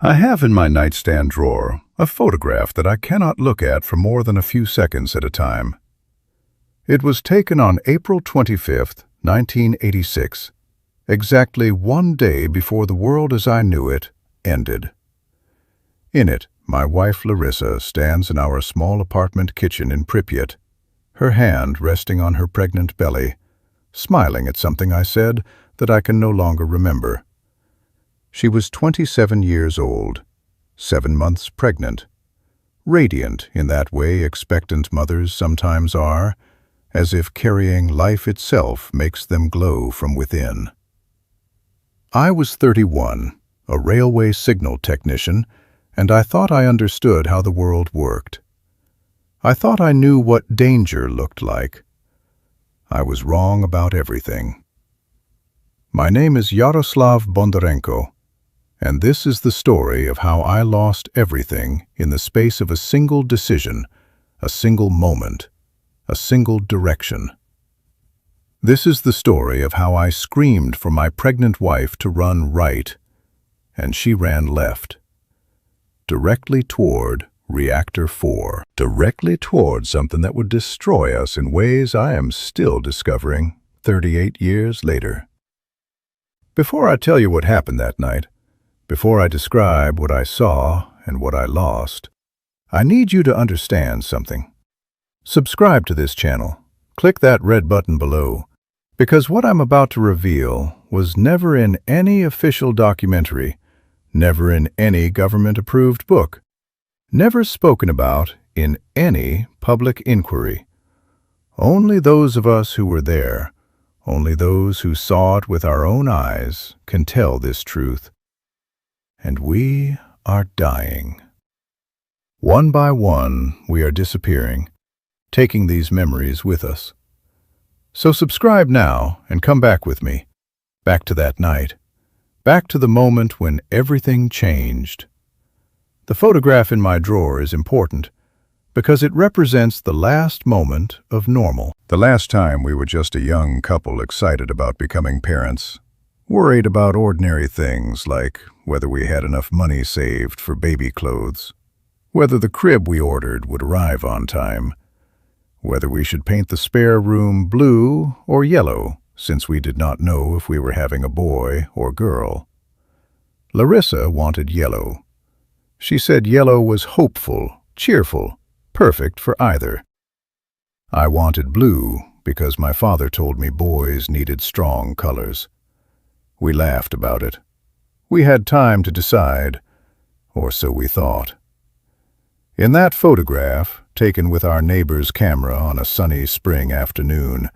I have in my nightstand drawer a photograph that I cannot look at for more than a few seconds at a time. It was taken on April 25th, 1986, exactly one day before the world as I knew it ended. In it, my wife Larissa stands in our small apartment kitchen in Pripyat, her hand resting on her pregnant belly, smiling at something I said that I can no longer remember. She was 27 years old, 7 months pregnant, radiant in that way expectant mothers sometimes are, as if carrying life itself makes them glow from within. I was 31, a railway signal technician, and I thought I understood how the world worked. I thought I knew what danger looked like. I was wrong about everything. My name is Yaroslav Bondarenko, and this is the story of how I lost everything in the space of a single decision, a single moment, a single direction. This is the story of how I screamed for my pregnant wife to run right, and she ran left, directly toward Reactor 4, directly toward something that would destroy us in ways I am still discovering 38 years later. Before I tell you what happened that night, before I describe what I saw and what I lost, I need you to understand something. Subscribe to this channel. Click that red button below, because what I'm about to reveal was never in any official documentary, never in any government-approved book, never spoken about in any public inquiry. Only those of us who were there, only those who saw it with our own eyes, can tell this truth. And we are dying. One by one, we are disappearing, taking these memories with us. So subscribe now and come back with me, back to that night, back to the moment when everything changed. The photograph in my drawer is important because it represents the last moment of normal. The last time we were just a young couple excited about becoming parents, worried about ordinary things like whether we had enough money saved for baby clothes, whether the crib we ordered would arrive on time, whether we should paint the spare room blue or yellow, since we did not know if we were having a boy or girl. Larissa wanted yellow. She said yellow was hopeful, cheerful, perfect for either. I wanted blue because my father told me boys needed strong colors. We laughed about it. We had time to decide, or so we thought. In that photograph, taken with our neighbor's camera on a sunny spring afternoon,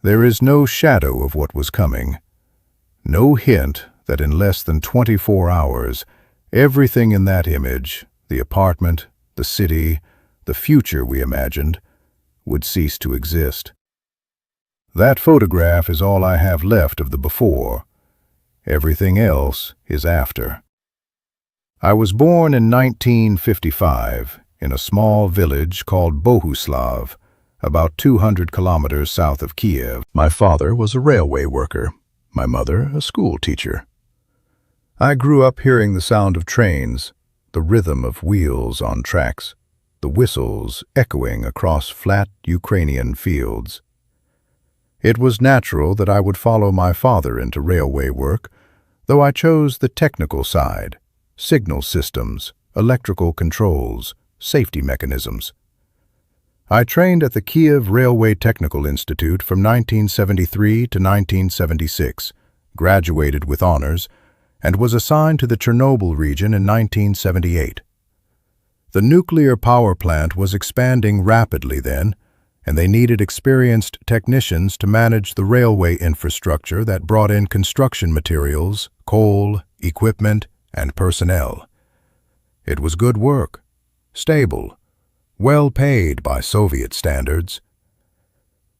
there is no shadow of what was coming, no hint that in less than 24 hours, everything in that image, the apartment, the city, the future we imagined, would cease to exist. That photograph is all I have left of the before. Everything else is after. I was born in 1955 in a small village called Bohuslav, about 200 kilometers south of Kiev. My father was a railway worker, my mother a school teacher. I grew up hearing the sound of trains, the rhythm of wheels on tracks, the whistles echoing across flat Ukrainian fields. It was natural that I would follow my father into railway work, though I chose the technical side, signal systems, electrical controls, safety mechanisms. I trained at the Kiev Railway Technical Institute from 1973 to 1976, graduated with honors, and was assigned to the Chernobyl region in 1978. The nuclear power plant was expanding rapidly then, and they needed experienced technicians to manage the railway infrastructure that brought in construction materials, coal, equipment, and personnel. It was good work, stable, well paid by Soviet standards.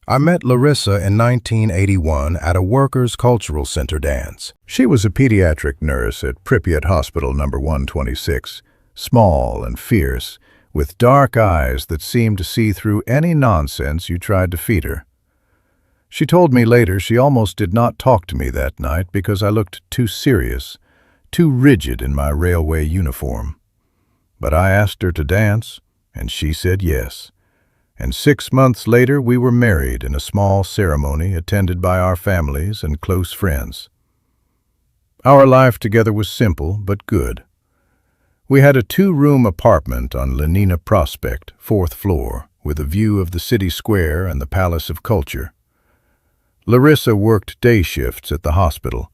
I met Larissa in 1981 at a workers' cultural center dance. She was a pediatric nurse at Pripyat Hospital No. 126, small and fierce, with dark eyes that seemed to see through any nonsense you tried to feed her. She told me later she almost did not talk to me that night because I looked too serious, too rigid in my railway uniform. But I asked her to dance, and she said yes. And 6 months later we were married in a small ceremony attended by our families and close friends. Our life together was simple but good. We had a 2-room apartment on Lenina Prospect, 4th floor, with a view of the city square and the Palace of Culture. Larissa worked day shifts at the hospital.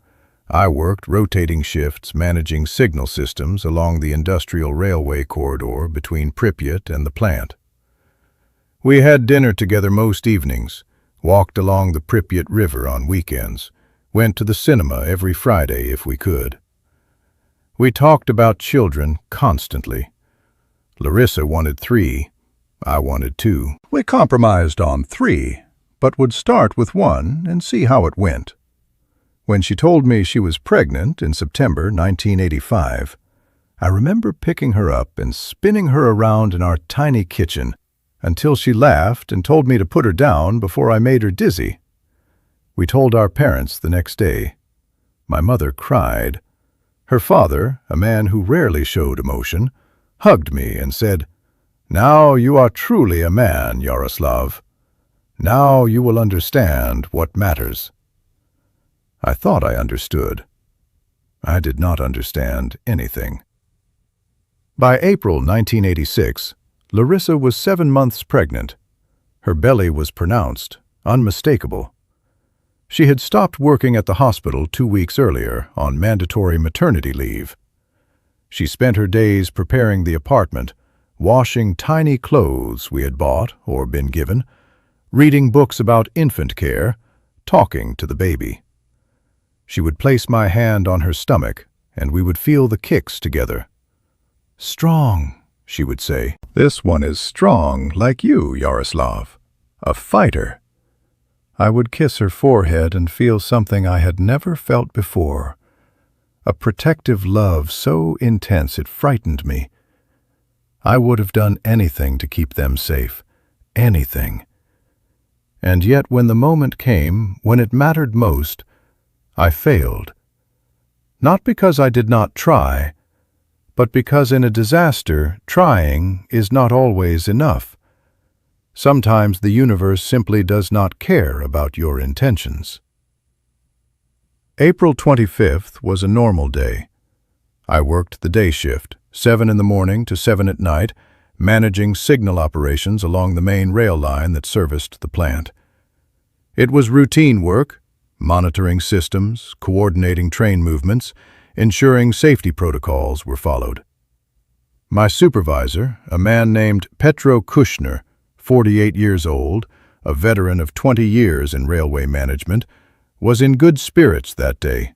I worked rotating shifts managing signal systems along the industrial railway corridor between Pripyat and the plant. We had dinner together most evenings, walked along the Pripyat River on weekends, went to the cinema every Friday if we could. We talked about children constantly. Larissa wanted 3, I wanted 2. We compromised on 3, but would start with 1 and see how it went. When she told me she was pregnant in September 1985, I remember picking her up and spinning her around in our tiny kitchen until she laughed and told me to put her down before I made her dizzy. We told our parents the next day. My mother cried. Her father, a man who rarely showed emotion, hugged me and said, "Now you are truly a man, Yaroslav. Now you will understand what matters." I thought I understood. I did not understand anything. By April 1986, Larissa was 7 months pregnant. Her belly was pronounced, unmistakable. She had stopped working at the hospital 2 weeks earlier on mandatory maternity leave. She spent her days preparing the apartment, washing tiny clothes we had bought or been given, reading books about infant care, talking to the baby. She would place my hand on her stomach, and we would feel the kicks together. "Strong," she would say. "This one is strong, like you, Yaroslav. A fighter." I would kiss her forehead and feel something I had never felt before. A protective love so intense it frightened me. I would have done anything to keep them safe. Anything. And yet when the moment came, when it mattered most, I failed. Not because I did not try, but because in a disaster, trying is not always enough. Sometimes the universe simply does not care about your intentions. April 25th was a normal day. I worked the day shift, 7 in the morning to 7 at night, managing signal operations along the main rail line that serviced the plant. It was routine work, monitoring systems, coordinating train movements, ensuring safety protocols were followed. My supervisor, a man named Petro Kushner, 48 years old, a veteran of 20 years in railway management, was in good spirits that day.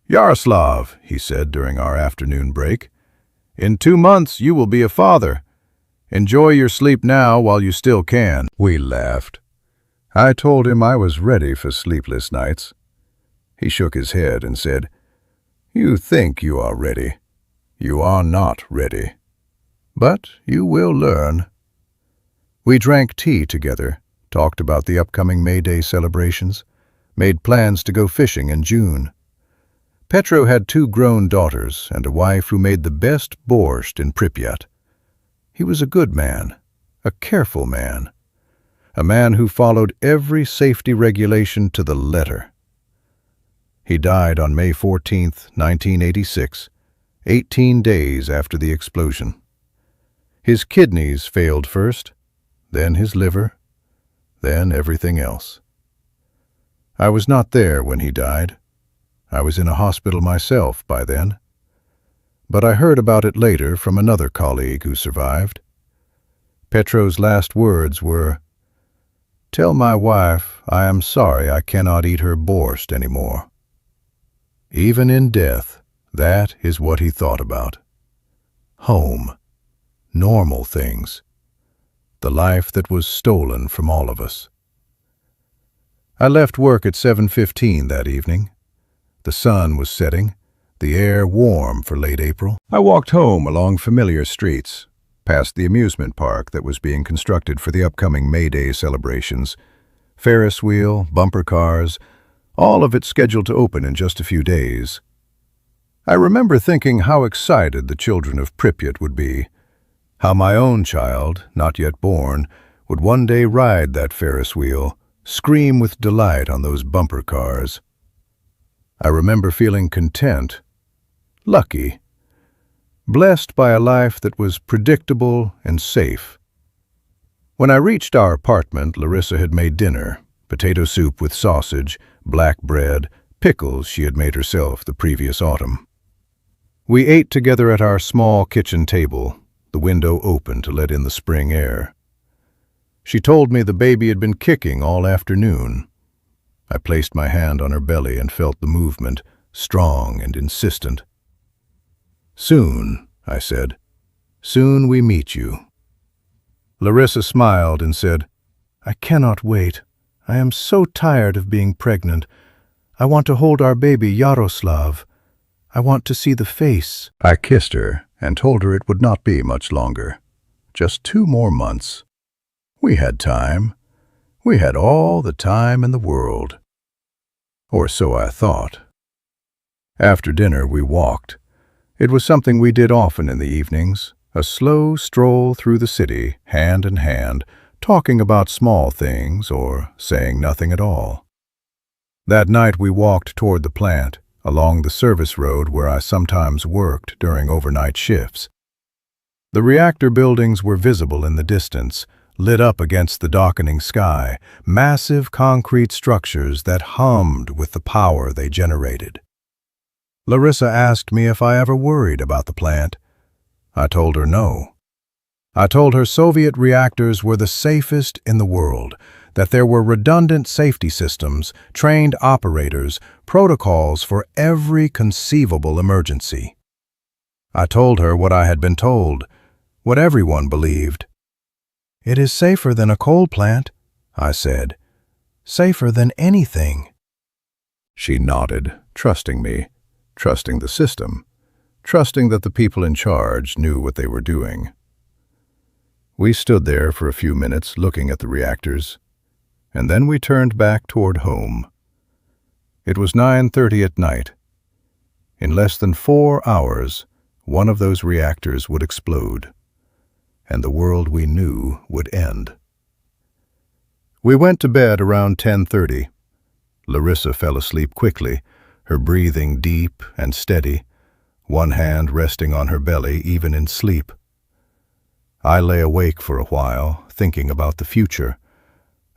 "Yaroslav," he said during our afternoon break, "in 2 months you will be a father. Enjoy your sleep now while you still can." We laughed. I told him I was ready for sleepless nights. He shook his head and said, "You think you are ready. You are not ready. But you will learn." We drank tea together, talked about the upcoming May Day celebrations, made plans to go fishing in June. Petro had 2 grown daughters and a wife who made the best borscht in Pripyat. He was a good man, a careful man, a man who followed every safety regulation to the letter. He died on May 14, 1986, 18 days after the explosion. His kidneys failed first, then his liver, then everything else. I was not there when he died. I was in a hospital myself by then. But I heard about it later from another colleague who survived. Petro's last words were, "Tell my wife I am sorry I cannot eat her borscht anymore." Even in death, that is what he thought about. Home, normal things, the life that was stolen from all of us. I left work at 7:15 that evening. The sun was setting, the air warm for late April. I walked home along familiar streets, past the amusement park that was being constructed for the upcoming May Day celebrations. Ferris wheel, bumper cars, all of it scheduled to open in just a few days. I remember thinking how excited the children of Pripyat would be, how my own child, not yet born, would one day ride that Ferris wheel, scream with delight on those bumper cars. I remember feeling content, lucky, blessed by a life that was predictable and safe. When I reached our apartment, Larissa had made dinner, potato soup with sausage, black bread, pickles she had made herself the previous autumn. We ate together at our small kitchen table, the window open to let in the spring air. She told me the baby had been kicking all afternoon. I placed my hand on her belly and felt the movement, strong and insistent. "Soon," I said. "Soon we meet you." Larissa smiled and said, "I cannot wait. I am so tired of being pregnant. I want to hold our baby Yaroslav. I want to see the face." I kissed her and told her it would not be much longer. Just 2 more months. We had time. We had all the time in the world. Or so I thought. After dinner we walked. It was something we did often in the evenings, a slow stroll through the city, hand in hand, talking about small things or saying nothing at all. That night we walked toward the plant, along the service road where I sometimes worked during overnight shifts. The reactor buildings were visible in the distance, lit up against the darkening sky, massive concrete structures that hummed with the power they generated. Larissa asked me if I ever worried about the plant. I told her no. I told her Soviet reactors were the safest in the world, that there were redundant safety systems, trained operators, protocols for every conceivable emergency. I told her what I had been told, what everyone believed. "It is safer than a coal plant," I said. "Safer than anything." She nodded, trusting me, trusting the system, trusting that the people in charge knew what they were doing. We stood there for a few minutes looking at the reactors, and then we turned back toward home. It was 9:30 at night. In less than 4 hours, one of those reactors would explode, and the world we knew would end. We went to bed around 10:30. Larissa fell asleep quickly, her breathing deep and steady, one hand resting on her belly even in sleep. I lay awake for a while, thinking about the future,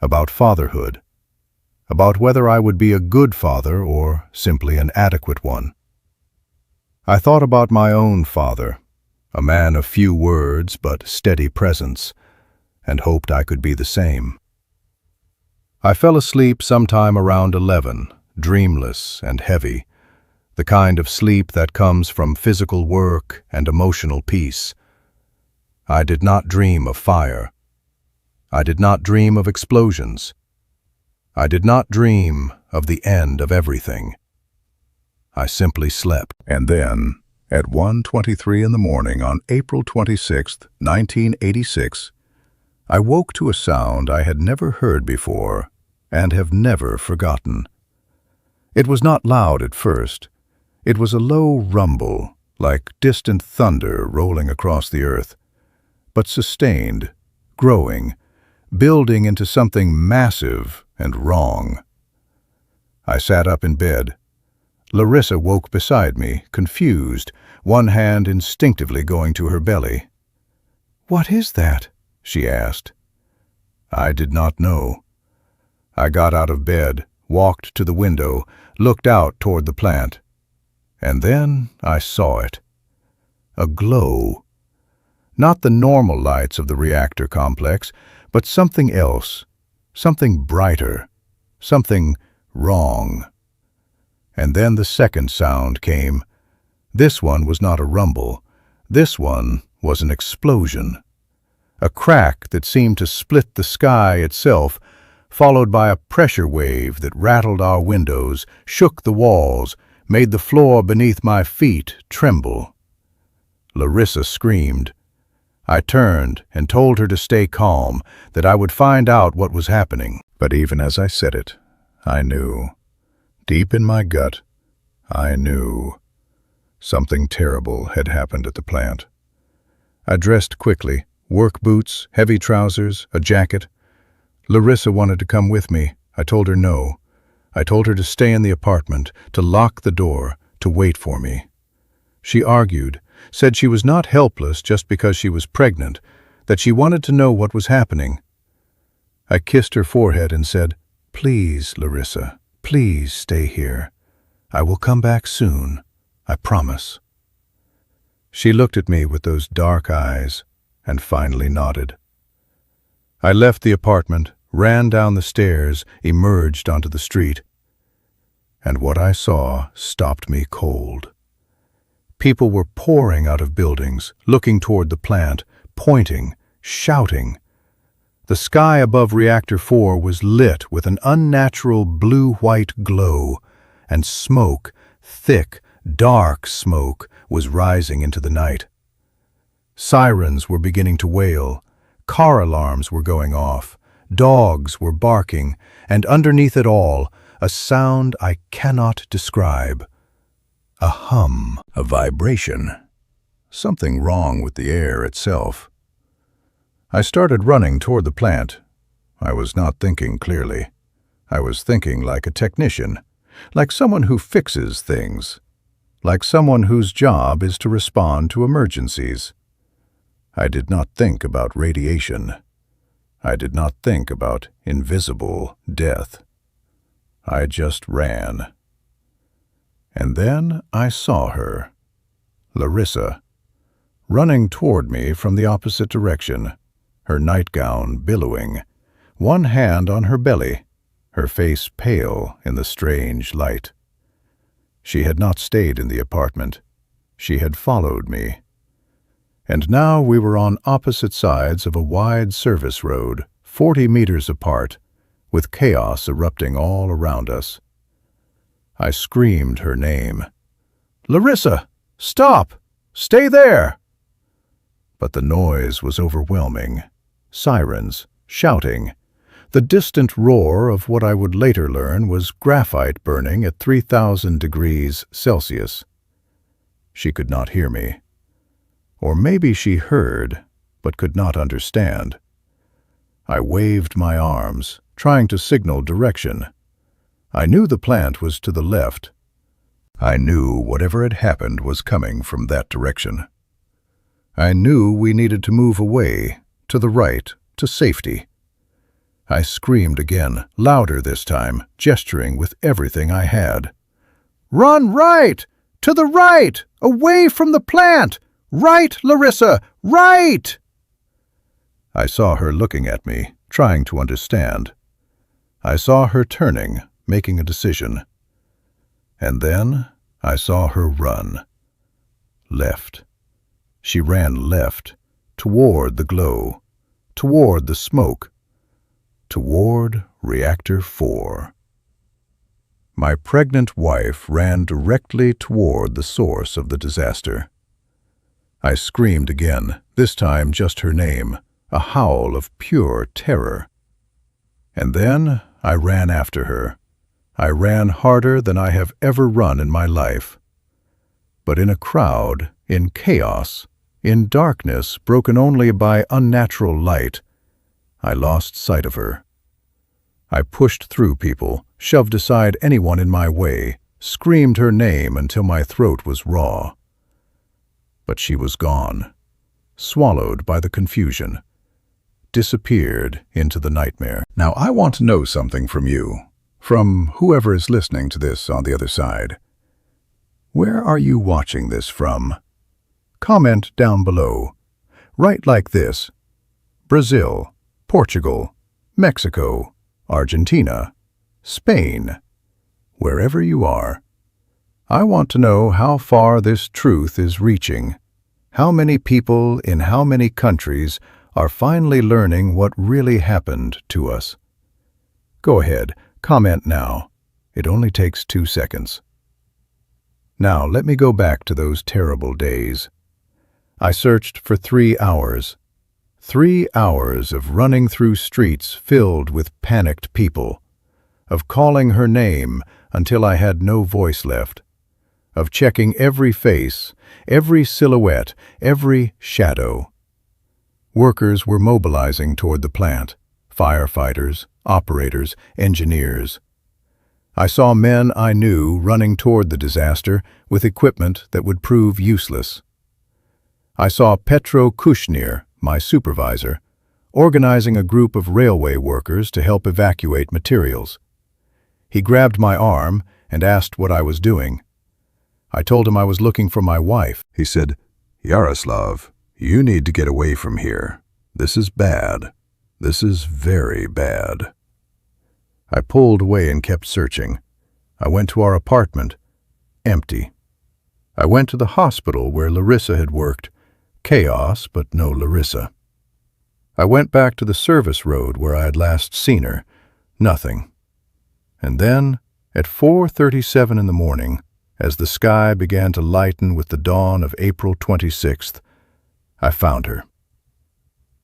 about fatherhood, about whether I would be a good father or simply an adequate one. I thought about my own father, a man of few words but steady presence, and hoped I could be the same. I fell asleep sometime around 11, dreamless and heavy, the kind of sleep that comes from physical work and emotional peace. I did not dream of fire. I did not dream of explosions. I did not dream of the end of everything. I simply slept. And then, at 1:23 in the morning on April 26, 1986, I woke to a sound I had never heard before and have never forgotten. It was not loud at first. It was a low rumble, like distant thunder rolling across the earth, but sustained, growing, building into something massive and wrong. I sat up in bed. Larissa woke beside me, confused, one hand instinctively going to her belly. "What is that?" she asked. I did not know. I got out of bed, walked to the window, looked out toward the plant. And then I saw it. A glow. Not the normal lights of the reactor complex, but something else, something brighter, something wrong. And then the second sound came. This one was not a rumble. This one was an explosion. A crack that seemed to split the sky itself, followed by a pressure wave that rattled our windows, shook the walls, made the floor beneath my feet tremble. Larissa screamed. I turned and told her to stay calm, that I would find out what was happening. But even as I said it, I knew. Deep in my gut, I knew. Something terrible had happened at the plant. I dressed quickly, work boots, heavy trousers, a jacket. Larissa wanted to come with me. I told her no. I told her to stay in the apartment, to lock the door, to wait for me. She argued, said she was not helpless just because she was pregnant, that she wanted to know what was happening. I kissed her forehead and said, "Please, Larissa, please stay here. I will come back soon, I promise." She looked at me with those dark eyes and finally nodded. I left the apartment, ran down the stairs, emerged onto the street. And what I saw stopped me cold. People were pouring out of buildings, looking toward the plant, pointing, shouting. The sky above Reactor 4 was lit with an unnatural blue-white glow, and smoke, thick, dark smoke, was rising into the night. Sirens were beginning to wail, car alarms were going off, dogs were barking, and underneath it all, a sound I cannot describe. A hum, a vibration. Something wrong with the air itself. I started running toward the plant. I was not thinking clearly. I was thinking like a technician, like someone who fixes things, like someone whose job is to respond to emergencies. I did not think about radiation. I did not think about invisible death. I just ran. And then I saw her, Larissa, running toward me from the opposite direction, her nightgown billowing, one hand on her belly, her face pale in the strange light. She had not stayed in the apartment. She had followed me. And now we were on opposite sides of a wide service road, 40 meters apart, with chaos erupting all around us. I screamed her name. "Larissa, stop! Stay there!" But the noise was overwhelming. Sirens, shouting. The distant roar of what I would later learn was graphite burning at 3,000 degrees Celsius. She could not hear me. Or maybe she heard, but could not understand. I waved my arms, trying to signal direction. I knew the plant was to the left. I knew whatever had happened was coming from that direction. I knew we needed to move away, to the right, to safety. I screamed again, louder this time, gesturing with everything I had. "Run right! To the right! Away from the plant! Right, Larissa! Right!" I saw her looking at me, trying to understand. I saw her turning, making a decision. And then I saw her run. Left. She ran left, toward the glow, toward the smoke, toward Reactor 4. My pregnant wife ran directly toward the source of the disaster. I screamed again, this time just her name, a howl of pure terror. And then I ran after her. I ran harder than I have ever run in my life. But in a crowd, in chaos, in darkness broken only by unnatural light, I lost sight of her. I pushed through people, shoved aside anyone in my way, screamed her name until my throat was raw. But she was gone, swallowed by the confusion, disappeared into the nightmare. Now I want to know something from you, from whoever is listening to this on the other side. Where are you watching this from? Comment down below. Write like this: Brazil, Portugal, Mexico, Argentina, Spain. Wherever you are. I want to know how far this truth is reaching. How many people in how many countries are finally learning what really happened to us. Go ahead, comment now. It only takes 2 seconds. Now let me go back to those terrible days. I searched for 3 hours. 3 hours of running through streets filled with panicked people, of calling her name until I had no voice left, of checking every face, every silhouette, every shadow. Workers were mobilizing toward the plant, firefighters, operators, engineers. I saw men I knew running toward the disaster with equipment that would prove useless. I saw Petro Kushnir, my supervisor, organizing a group of railway workers to help evacuate materials. He grabbed my arm and asked what I was doing. I told him I was looking for my wife. He said, "Yaroslav, you need to get away from here. This is bad. This is very bad." I pulled away and kept searching. I went to our apartment. Empty. I went to the hospital where Larissa had worked. Chaos, but no Larissa. I went back to the service road where I had last seen her. Nothing. And then, at 4:37 in the morning, as the sky began to lighten with the dawn of April 26th, I found her.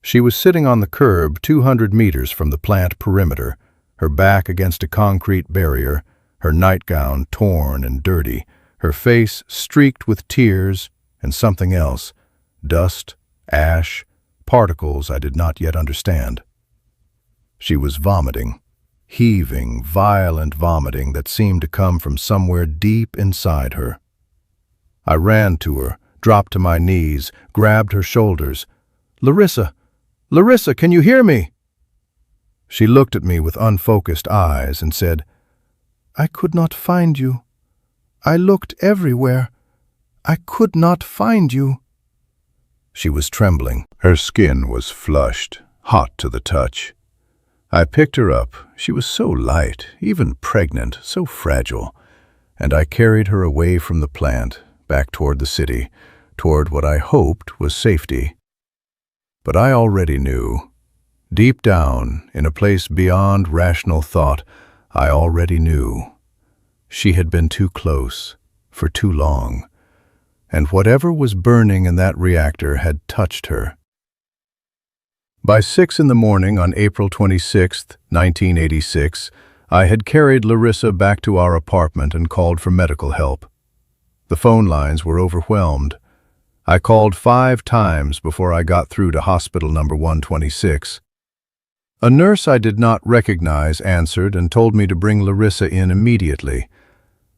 She was sitting on the curb 200 meters from the plant perimeter, her back against a concrete barrier, her nightgown torn and dirty, her face streaked with tears and something else, dust, ash, particles I did not yet understand. She was vomiting, heaving, violent vomiting that seemed to come from somewhere deep inside her. I ran to her, dropped to my knees, grabbed her shoulders. "Larissa! Larissa, can you hear me?" She looked at me with unfocused eyes and said, "I could not find you. I looked everywhere. I could not find you." She was trembling. Her skin was flushed, hot to the touch. I picked her up. She was so light, even pregnant, so fragile, and I carried her away from the plant, back toward the city, toward what I hoped was safety. But I already knew. Deep down, in a place beyond rational thought, I already knew. She had been too close, for too long, and whatever was burning in that reactor had touched her. By 6 in the morning on April 26, 1986, I had carried Larissa back to our apartment and called for medical help. The phone lines were overwhelmed. I called 5 times before I got through to hospital number 126. A nurse I did not recognize answered and told me to bring Larissa in immediately.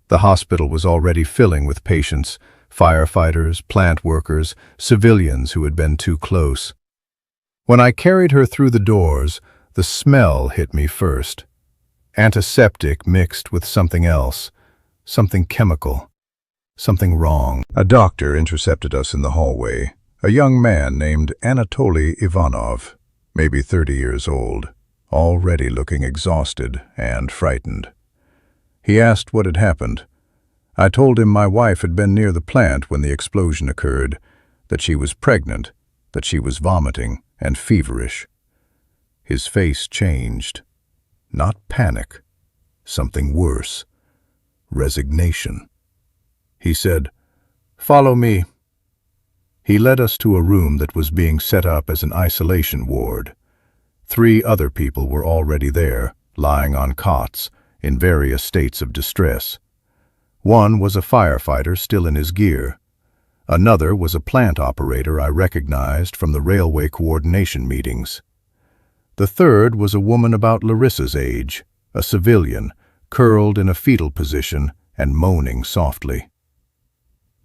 The hospital was already filling with patients, firefighters, plant workers, civilians who had been too close. When I carried her through the doors, the smell hit me first. Antiseptic mixed with something else, something chemical, something wrong. A doctor intercepted us in the hallway, a young man named Anatoly Ivanov, maybe 30 years old, already looking exhausted and frightened. He asked what had happened. I told him my wife had been near the plant when the explosion occurred, that she was pregnant, that she was vomiting and feverish. His face changed. Not panic, something worse. Resignation. He said, "Follow me." He led us to a room that was being set up as an isolation ward. 3 other people were already there, lying on cots, in various states of distress. One was a firefighter still in his gear. Another was a plant operator I recognized from the railway coordination meetings. The third was a woman about Larissa's age, a civilian, curled in a fetal position and moaning softly.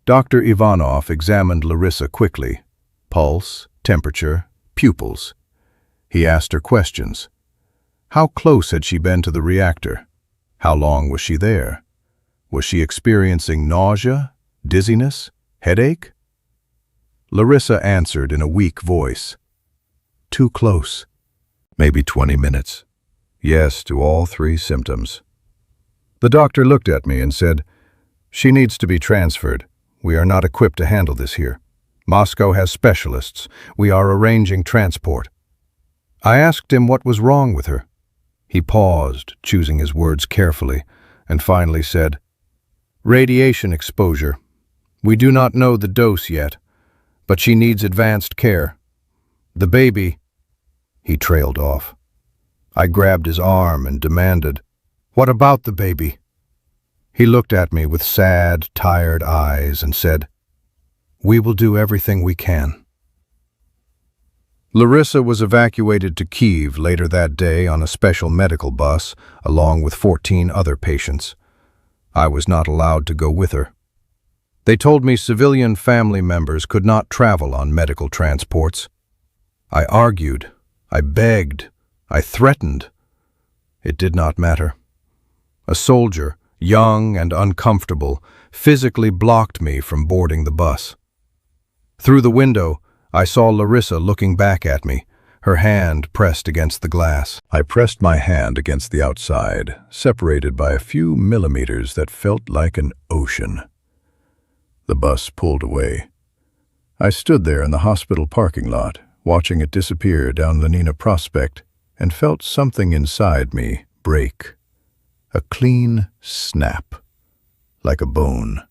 Dr. Ivanov examined Larissa quickly. Pulse, temperature, pupils. He asked her questions. How close had she been to the reactor? How long was she there? Was she experiencing nausea, dizziness, headache? Larissa answered in a weak voice. Too close. Maybe 20 minutes. Yes to all 3 symptoms. The doctor looked at me and said, "She needs to be transferred. We are not equipped to handle this here. Moscow has specialists. We are arranging transport." I asked him what was wrong with her. He paused, choosing his words carefully, and finally said, "Radiation exposure. We do not know the dose yet, but she needs advanced care. The baby—" He trailed off. I grabbed his arm and demanded, "What about the baby?" He looked at me with sad, tired eyes and said, "We will do everything we can." Larissa was evacuated to Kyiv later that day on a special medical bus, along with 14 other patients. I was not allowed to go with her. They told me civilian family members could not travel on medical transports. I argued, I begged, I threatened. It did not matter. A soldier, young and uncomfortable, physically blocked me from boarding the bus. Through the window, I saw Larissa looking back at me, her hand pressed against the glass. I pressed my hand against the outside, separated by a few millimeters that felt like an ocean. The bus pulled away. I stood there in the hospital parking lot, watching it disappear down Lenina Prospect, and felt something inside me break. A clean snap, like a bone.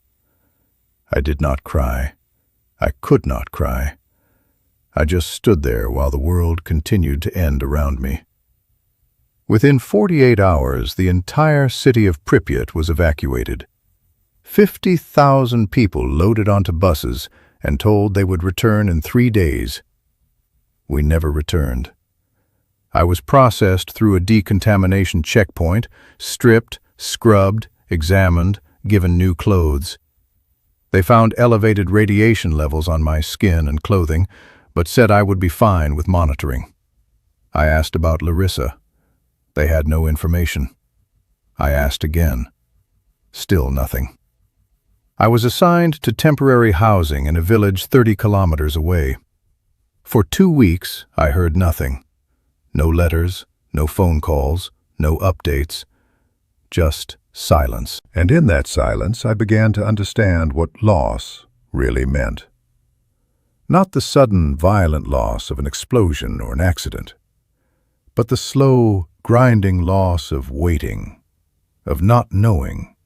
I did not cry. I could not cry. I just stood there while the world continued to end around me. Within 48 hours, the entire city of Pripyat was evacuated. 50,000 people loaded onto buses and told they would return in 3 days. We never returned. I was processed through a decontamination checkpoint, stripped, scrubbed, examined, given new clothes. They found elevated radiation levels on my skin and clothing, but said I would be fine with monitoring. I asked about Larissa. They had no information. I asked again. Still nothing. I was assigned to temporary housing in a village 30 kilometers away. For 2 weeks, I heard nothing. No letters, no phone calls, no updates. Just silence. And in that silence, I began to understand what loss really meant. Not the sudden, violent loss of an explosion or an accident, but the slow, grinding loss of waiting, of not knowing,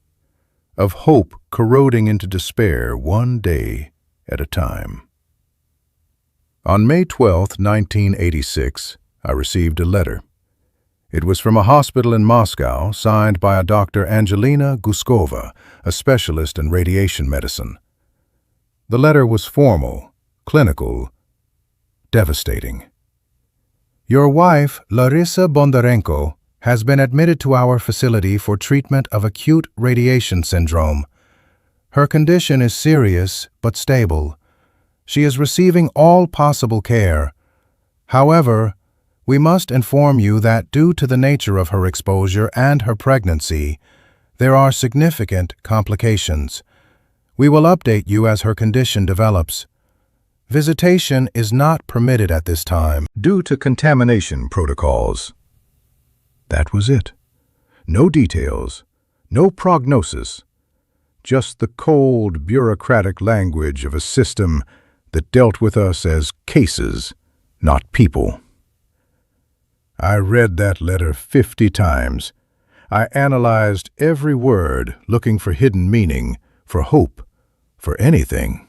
of hope corroding into despair one day at a time. On May 12, 1986, I received a letter. It was from a hospital in Moscow, signed by a Dr. Angelina Guskova, a specialist in radiation medicine. The letter was formal, clinical, devastating. Your wife, Larissa Bondarenko, has been admitted to our facility for treatment of acute radiation syndrome. Her condition is serious but stable. She is receiving all possible care. However, we must inform you that due to the nature of her exposure and her pregnancy, there are significant complications. We will update you as her condition develops. Visitation is not permitted at this time due to contamination protocols. That was it. No details, no prognosis, just the cold, bureaucratic language of a system that dealt with us as cases, not people. I read that letter 50 times. I analyzed every word, looking for hidden meaning, for hope, for anything.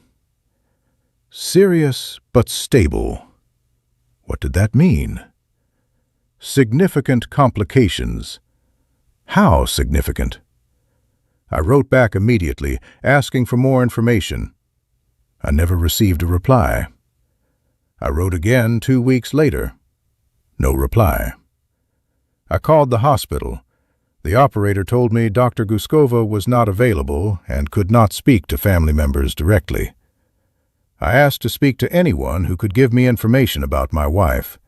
Serious but stable. What did that mean? Significant complications. How significant? I wrote back immediately, asking for more information. I never received a reply. I wrote again 2 weeks later. No reply. I called the hospital. The operator told me Dr. Guskova was not available and could not speak to family members directly. I asked to speak to anyone who could give me information about my wife.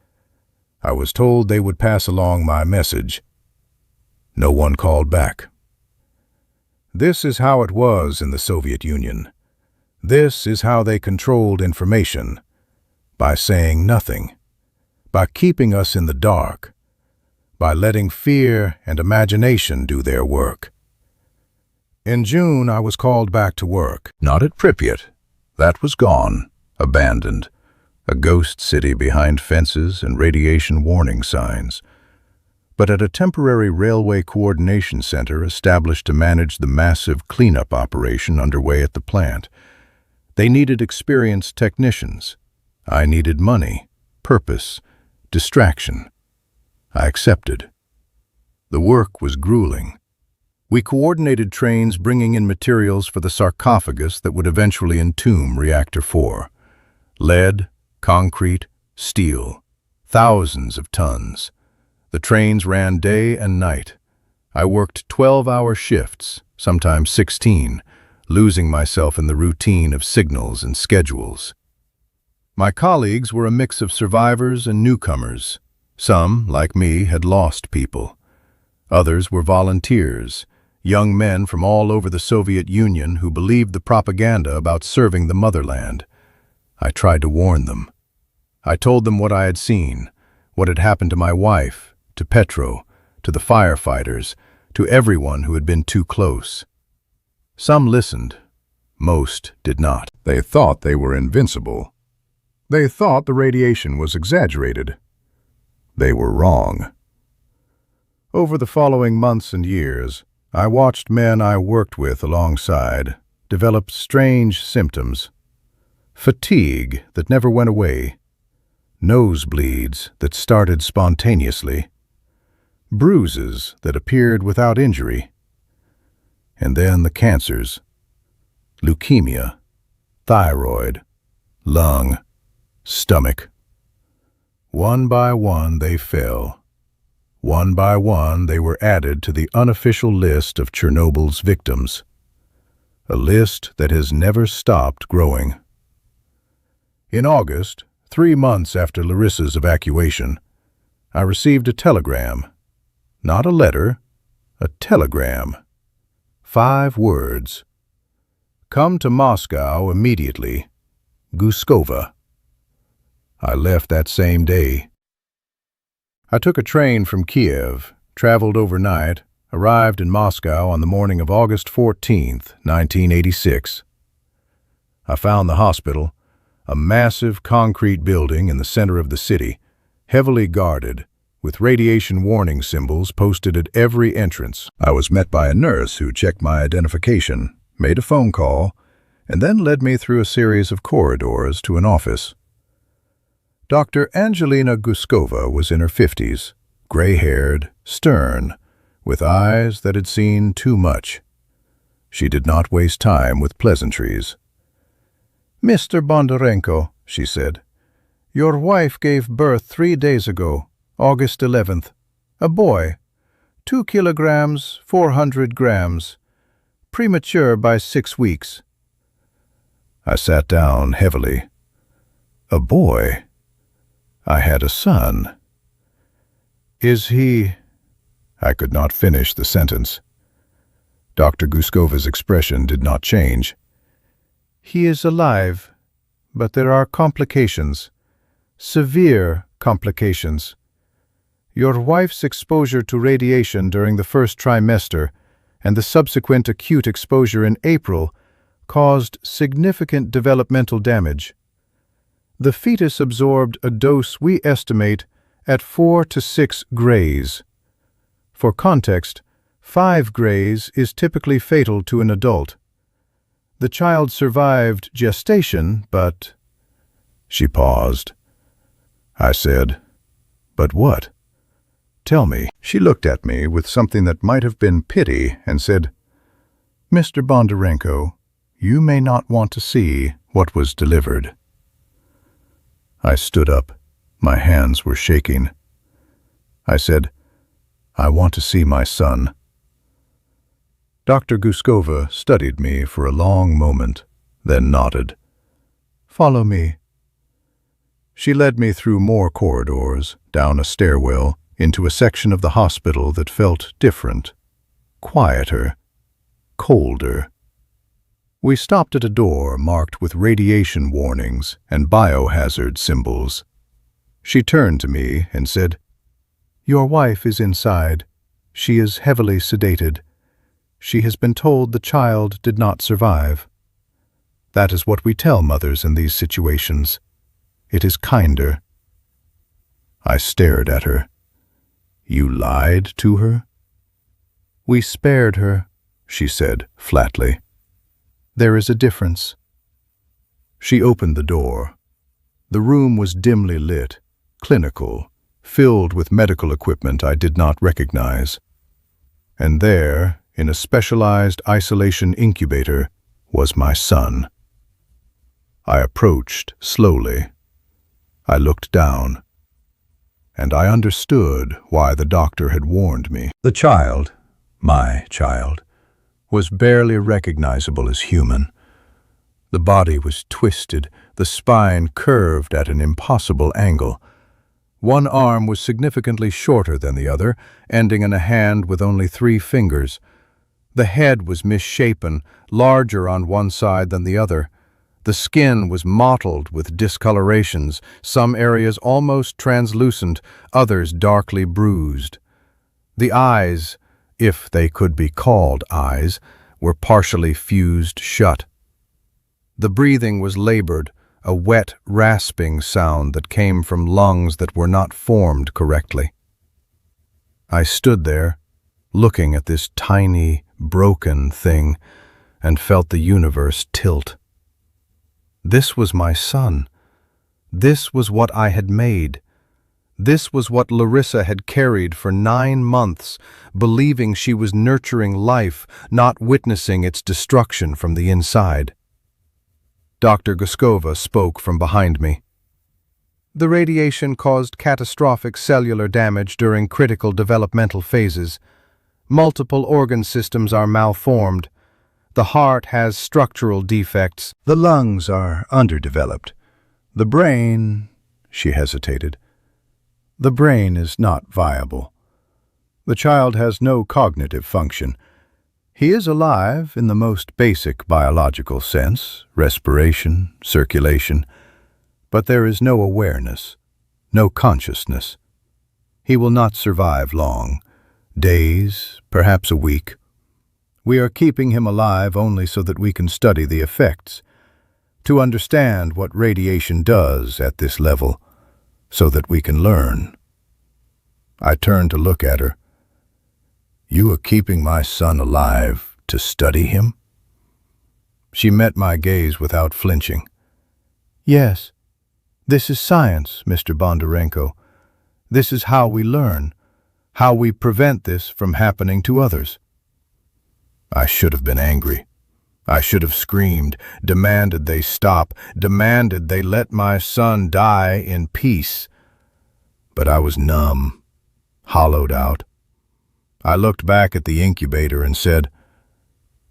I was told they would pass along my message. No one called back. This is how it was in the Soviet Union. This is how they controlled information. By saying nothing. By keeping us in the dark. By letting fear and imagination do their work. In June, I was called back to work. Not at Pripyat. That was gone, abandoned. A ghost city behind fences and radiation warning signs. But at a temporary railway coordination center established to manage the massive cleanup operation underway at the plant. They needed experienced technicians. I needed money, purpose, distraction. I accepted. The work was grueling. We coordinated trains bringing in materials for the sarcophagus that would eventually entomb Reactor 4. Lead, concrete, steel, thousands of tons. The trains ran day and night. I worked 12-hour shifts, sometimes 16, losing myself in the routine of signals and schedules. My colleagues were a mix of survivors and newcomers. Some, like me, had lost people. Others were volunteers, young men from all over the Soviet Union who believed the propaganda about serving the motherland. I tried to warn them. I told them what I had seen, what had happened to my wife, to Petro, to the firefighters, to everyone who had been too close. Some listened. Most did not. They thought they were invincible. They thought the radiation was exaggerated. They were wrong. Over the following months and years, I watched men I worked with alongside develop strange symptoms. Fatigue that never went away. Nosebleeds that started spontaneously. Bruises that appeared without injury. And then the cancers. Leukemia, thyroid, lung, stomach. One by one they fell. One by one they were added to the unofficial list of Chernobyl's victims. A list that has never stopped growing. In August, 3 months after Larissa's evacuation, I received a telegram. Not a letter, a telegram. 5 words. Come to Moscow immediately. Guskova. I left that same day. I took a train from Kiev, traveled overnight, arrived in Moscow on the morning of August 14th, 1986. I found the hospital, a massive concrete building in the center of the city, heavily guarded, with radiation warning symbols posted at every entrance. I was met by a nurse who checked my identification, made a phone call, and then led me through a series of corridors to an office. Dr. Angelina Guskova was in her 50s, gray-haired, stern, with eyes that had seen too much. She did not waste time with pleasantries. "Mr. Bondarenko," she said, "your wife gave birth 3 days ago, August 11th. A boy, 2 kilograms, 400 grams, premature by 6 weeks." I sat down heavily. A boy? I had a son. Is he... I could not finish the sentence. Dr. Guskova's expression did not change. "He is alive, but there are complications, severe complications. Your wife's exposure to radiation during the first trimester and the subsequent acute exposure in April caused significant developmental damage. The fetus absorbed a dose we estimate at 4 to 6 grays. For context, 5 grays is typically fatal to an adult. The child survived gestation, but..." She paused. I said, "But what? Tell me." She looked at me with something that might have been pity and said, "Mr. Bondarenko, you may not want to see what was delivered." I stood up. My hands were shaking. I said, "I want to see my son." Dr. Guskova studied me for a long moment, then nodded. "Follow me." She led me through more corridors, down a stairwell, into a section of the hospital that felt different, quieter, colder. We stopped at a door marked with radiation warnings and biohazard symbols. She turned to me and said, "Your wife is inside. She is heavily sedated. She has been told the child did not survive. That is what we tell mothers in these situations. It is kinder." I stared at her. "You lied to her?" "We spared her," she said flatly. "There is a difference." She opened the door. The room was dimly lit, clinical, filled with medical equipment I did not recognize. And there, in a specialized isolation incubator, was my son. I approached slowly. I looked down, and I understood why the doctor had warned me. The child, my child, was barely recognizable as human. The body was twisted, the spine curved at an impossible angle. One arm was significantly shorter than the other, ending in a hand with only 3 fingers. The head was misshapen, larger on one side than the other. The skin was mottled with discolorations, some areas almost translucent, others darkly bruised. The eyes, if they could be called eyes, were partially fused shut. The breathing was labored, a wet, rasping sound that came from lungs that were not formed correctly. I stood there, looking at this tiny, broken thing, and felt the universe tilt. This was my son. This was what I had made. This was what Larissa had carried for 9 months, believing she was nurturing life, not witnessing its destruction from the inside. Dr. Guskova spoke from behind me. The radiation caused catastrophic cellular damage during critical developmental phases. Multiple organ systems are malformed. The heart has structural defects. The lungs are underdeveloped. The brain, she hesitated. The brain is not viable. The child has no cognitive function. He is alive in the most basic biological sense, respiration, circulation, but there is no awareness, no consciousness. He will not survive long, days, perhaps a week. We are keeping him alive only so that we can study the effects, to understand what radiation does at this level, so that we can learn. I turned to look at her. You are keeping my son alive to study him? She met my gaze without flinching. Yes, this is science, Mr. Bondarenko. This is how we learn, how we prevent this from happening to others. I should have been angry. I should have screamed, demanded they stop, demanded they let my son die in peace. But I was numb, hollowed out. I looked back at the incubator and said,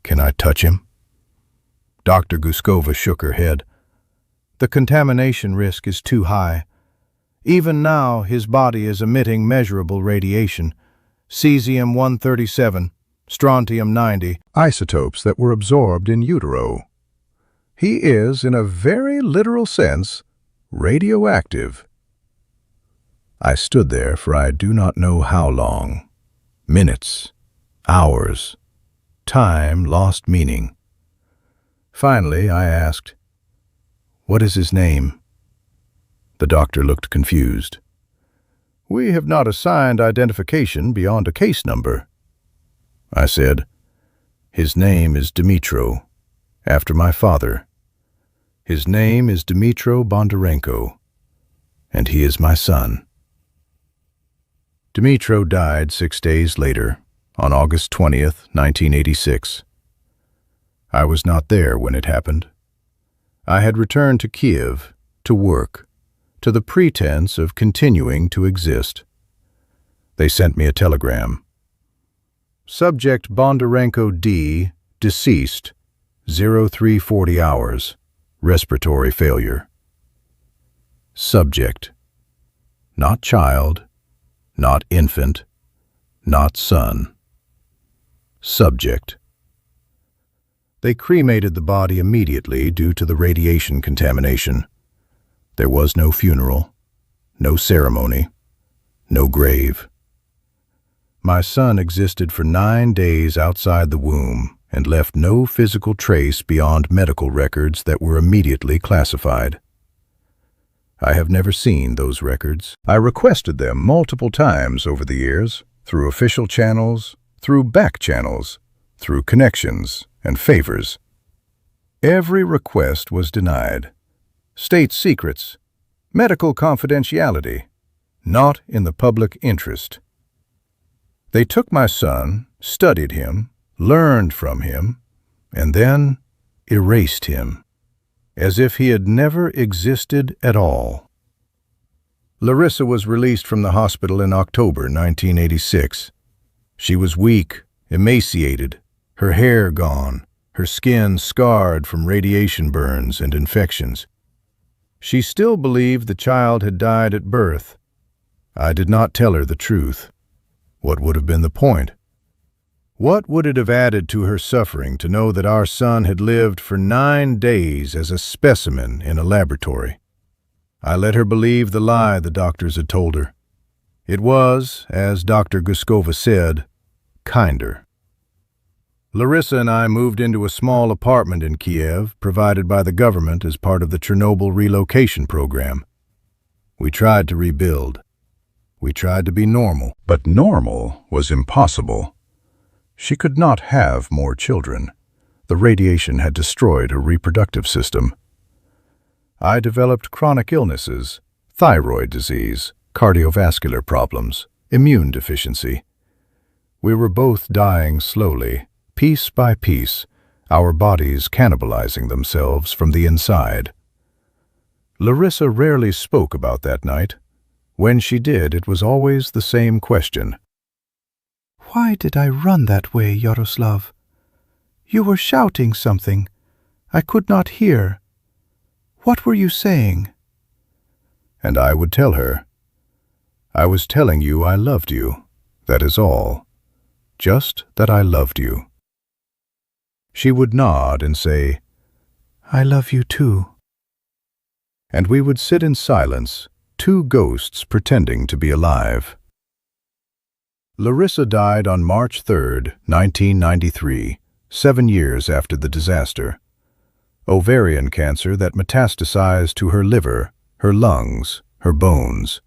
"Can I touch him?" Dr. Guskova shook her head. The contamination risk is too high. Even now, his body is emitting measurable radiation, cesium-137, strontium-90, isotopes that were absorbed in utero. He is, in a very literal sense, radioactive. I stood there for I do not know how long. Minutes, hours, time lost meaning. Finally, I asked, "What is his name?" The doctor looked confused. "We have not assigned identification beyond a case number." I said, "His name is Dmitro, after my father. His name is Dmitro Bondarenko, and he is my son." Dmitro died 6 days later, on August 20th, 1986. I was not there when it happened. I had returned to Kiev, to work, to the pretense of continuing to exist. They sent me a telegram. Subject Bondarenko D, deceased, 0340 hours, respiratory failure. Subject, not child, not infant, not son. Subject. They cremated the body immediately due to the radiation contamination. There was no funeral, no ceremony, no grave. My son existed for 9 days outside the womb and left no physical trace beyond medical records that were immediately classified. I have never seen those records. I requested them multiple times over the years, through official channels, through back channels, through connections and favors. Every request was denied. State secrets, medical confidentiality, not in the public interest. They took my son, studied him, learned from him, and then erased him, as if he had never existed at all. Larissa was released from the hospital in October 1986. She was weak, emaciated, her hair gone, her skin scarred from radiation burns and infections. She still believed the child had died at birth. I did not tell her the truth. What would have been the point? What would it have added to her suffering to know that our son had lived for 9 days as a specimen in a laboratory? I let her believe the lie the doctors had told her. It was, as Dr. Guskova said, kinder. Larissa and I moved into a small apartment in Kiev, provided by the government as part of the Chernobyl relocation program. We tried to rebuild. We tried to be normal. But normal was impossible. She could not have more children. The radiation had destroyed her reproductive system. I developed chronic illnesses, thyroid disease, cardiovascular problems, immune deficiency. We were both dying slowly, piece by piece, our bodies cannibalizing themselves from the inside. Larissa rarely spoke about that night. When she did, it was always the same question. Why did I run that way, Yaroslav? You were shouting something. I could not hear. What were you saying? And I would tell her, I was telling you I loved you, that is all. Just that I loved you. She would nod and say, I love you too. And we would sit in silence, two ghosts pretending to be alive. Larissa died on March 3, 1993, 7 years after the disaster. Ovarian cancer that metastasized to her liver, her lungs, her bones.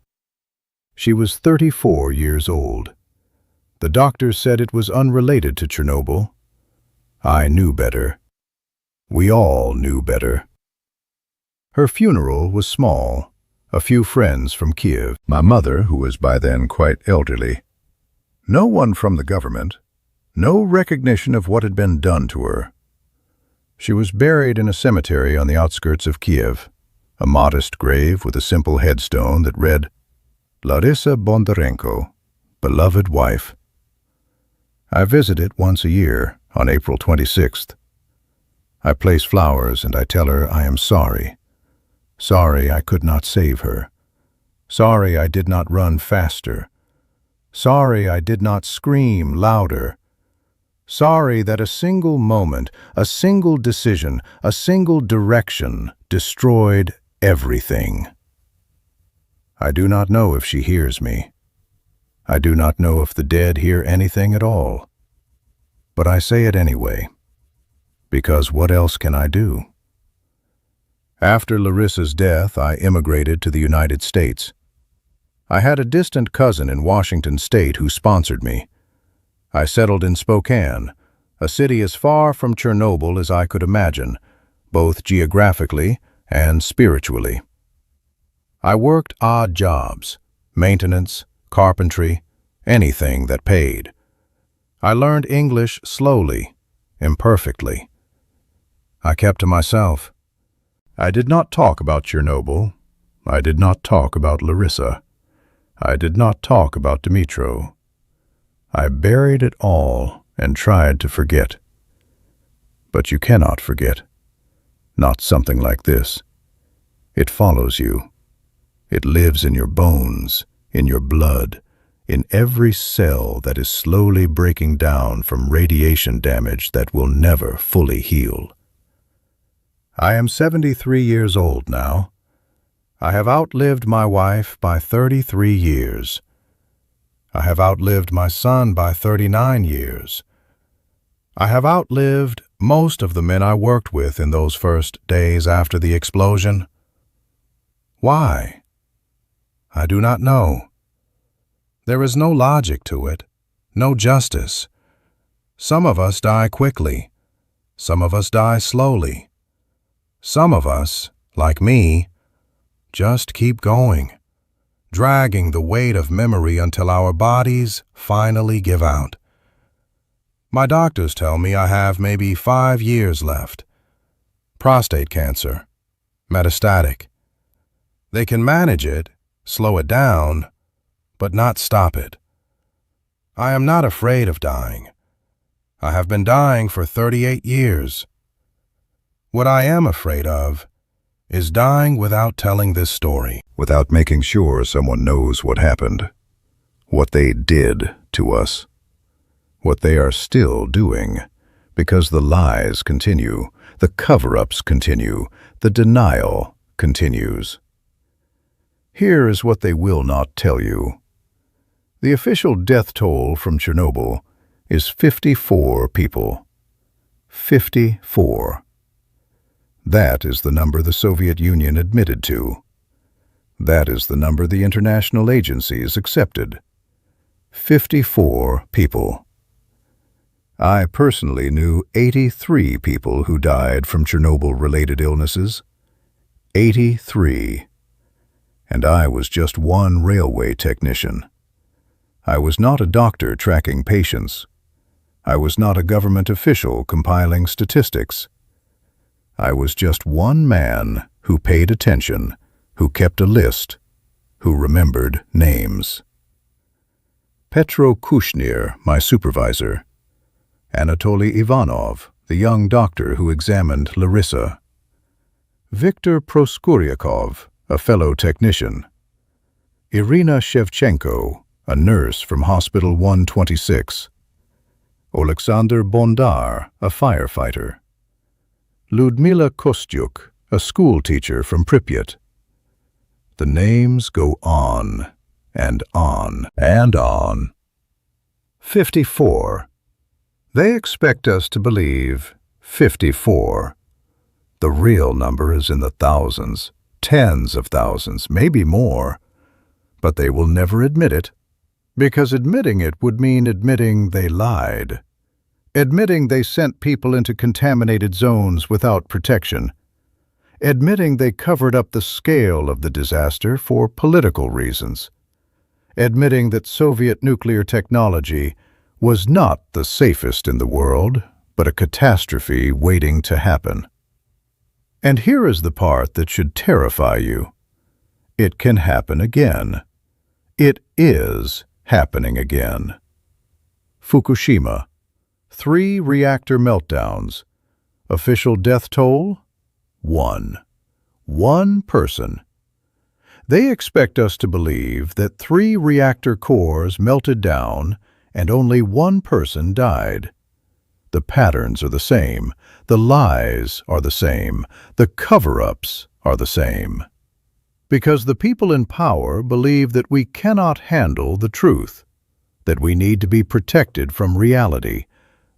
She was 34 years old. The doctors said it was unrelated to Chernobyl. I knew better. We all knew better. Her funeral was small. A few friends from Kiev, my mother, who was by then quite elderly. No one from the government, no recognition of what had been done to her. She was buried in a cemetery on the outskirts of Kiev, a modest grave with a simple headstone that read, Larissa Bondarenko, beloved wife. I visit it once a year, on April 26th. I place flowers and I tell her I am sorry. Sorry I could not save her. Sorry I did not run faster. Sorry I did not scream louder. Sorry that a single moment, a single decision, a single direction destroyed everything. I do not know if she hears me. I do not know if the dead hear anything at all. But I say it anyway, because what else can I do? After Larissa's death, I immigrated to the United States. I had a distant cousin in Washington State who sponsored me. I settled in Spokane, a city as far from Chernobyl as I could imagine, both geographically and spiritually. I worked odd jobs, maintenance, carpentry, anything that paid. I learned English slowly, imperfectly. I kept to myself. I did not talk about Chernobyl. I did not talk about Larissa. I did not talk about Dmitro. I buried it all and tried to forget. But you cannot forget. Not something like this. It follows you. It lives in your bones, in your blood, in every cell that is slowly breaking down from radiation damage that will never fully heal. I am 73 years old now. I have outlived my wife by 33 years. I have outlived my son by 39 years. I have outlived most of the men I worked with in those first days after the explosion. Why? I do not know. There is no logic to it, no justice. Some of us die quickly. Some of us die slowly. Some of us, like me, just keep going, dragging the weight of memory until our bodies finally give out. My doctors tell me I have maybe 5 years left. Prostate cancer. Metastatic. They can manage it, slow it down, but not stop it. I am not afraid of dying. I have been dying for 38 years. What I am afraid of is dying without telling this story. Without making sure someone knows what happened, what they did to us, what they are still doing, because the lies continue, the cover-ups continue, the denial continues. Here is what they will not tell you. The official death toll from Chernobyl is 54 people. 54. That is the number the Soviet Union admitted to. That is the number the international agencies accepted. 54 people. I personally knew 83 people who died from Chernobyl-related illnesses. 83. And I was just one railway technician. I was not a doctor tracking patients. I was not a government official compiling statistics. I was just one man who paid attention, who kept a list, who remembered names. Petro Kushnir, my supervisor. Anatoly Ivanov, the young doctor who examined Larissa. Viktor Proskuryakov, a fellow technician. Irina Shevchenko, a nurse from Hospital 126. Oleksandr Bondar, a firefighter. Ludmila Kostyuk, a schoolteacher from Pripyat. The names go on and on and on. 54. They expect us to believe 54. The real number is in the thousands, tens of thousands, maybe more. But they will never admit it, because admitting it would mean admitting they lied. Admitting they sent people into contaminated zones without protection. Admitting they covered up the scale of the disaster for political reasons. Admitting that Soviet nuclear technology was not the safest in the world, but a catastrophe waiting to happen. And here is the part that should terrify you. It can happen again. It is happening again. Fukushima. 3 reactor meltdowns. Official death toll? 1. 1 person. They expect us to believe that 3 reactor cores melted down and only 1 person died. The patterns are the same. The lies are the same. The cover-ups are the same. Because the people in power believe that we cannot handle the truth, that we need to be protected from reality,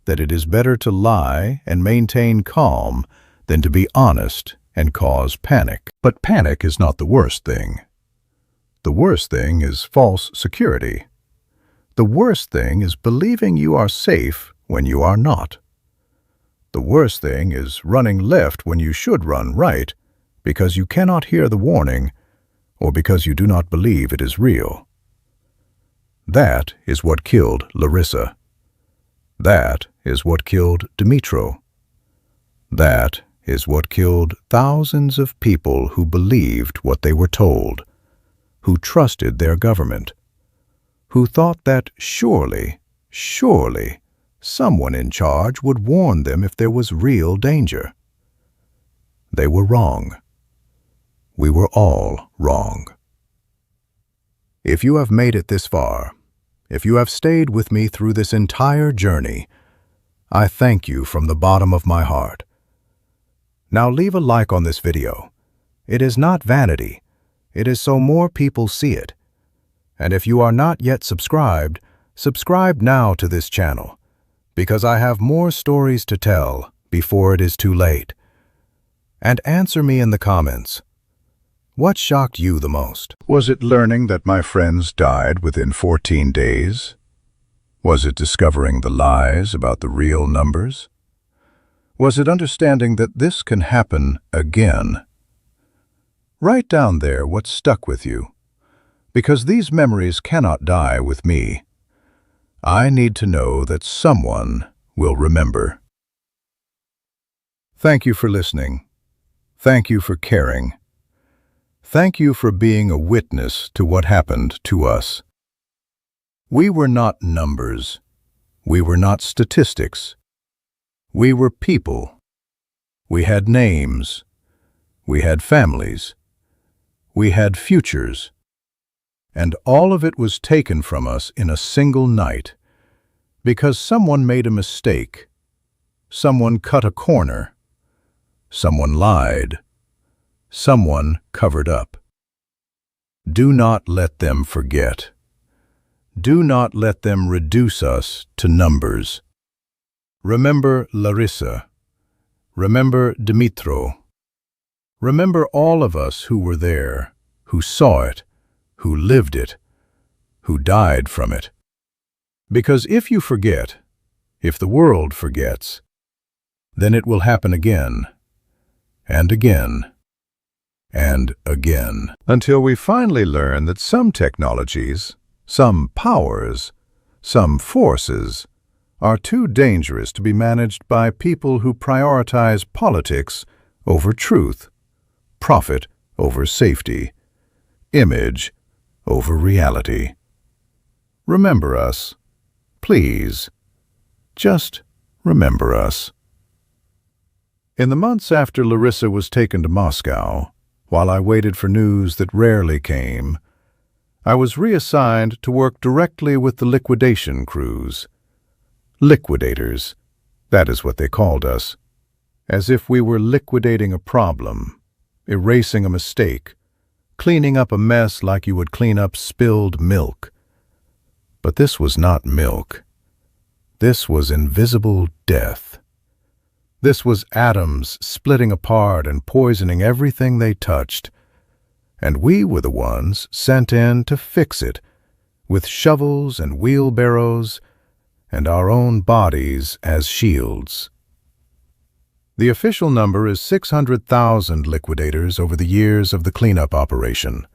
that it is better to lie and maintain calm than to be honest and cause panic. But panic is not the worst thing. The worst thing is false security. The worst thing is believing you are safe when you are not. The worst thing is running left when you should run right because you cannot hear the warning or because you do not believe it is real. That is what killed Larissa. That is what killed Dmitro. That is what killed thousands of people who believed what they were told, who trusted their government, who thought that surely, someone in charge would warn them if there was real danger. They were wrong. We were all wrong. If you have made it this far, if you have stayed with me through this entire journey, I thank you from the bottom of my heart. Now leave a like on this video. It is not vanity. It is so more people see it. And if you are not yet subscribed, subscribe now to this channel, because I have more stories to tell before it is too late. And answer me in the comments. What shocked you the most? Was it learning that my friends died within 14 days? Was it discovering the lies about the real numbers? Was it understanding that this can happen again? Write down there what stuck with you, because these memories cannot die with me. I need to know that someone will remember. Thank you for listening. Thank you for caring. Thank you for being a witness to what happened to us. We were not numbers. We were not statistics. We were people. We had names. We had families. We had futures. And all of it was taken from us in a single night because someone made a mistake. Someone cut a corner. Someone lied. Someone covered up. Do not let them forget. Do not let them reduce us to numbers. Remember Larissa. Remember Dimitro. Remember all of us who were there, who saw it, who lived it, who died from it. Because if you forget, if the world forgets, then it will happen again, and again, and again, until we finally learn that some technologies, some powers, some forces are too dangerous to be managed by people who prioritize politics over truth, profit over safety, image over reality. Remember us. Please, just remember us. In the months after Larissa was taken to Moscow, while I waited for news that rarely came, I was reassigned to work directly with the liquidation crews. Liquidators, that is what they called us, as if we were liquidating a problem, erasing a mistake, cleaning up a mess like you would clean up spilled milk. But this was not milk. This was invisible death. This was atoms splitting apart and poisoning everything they touched. And we were the ones sent in to fix it, with shovels and wheelbarrows and our own bodies as shields. The official number is 600,000 liquidators over the years of the cleanup operation.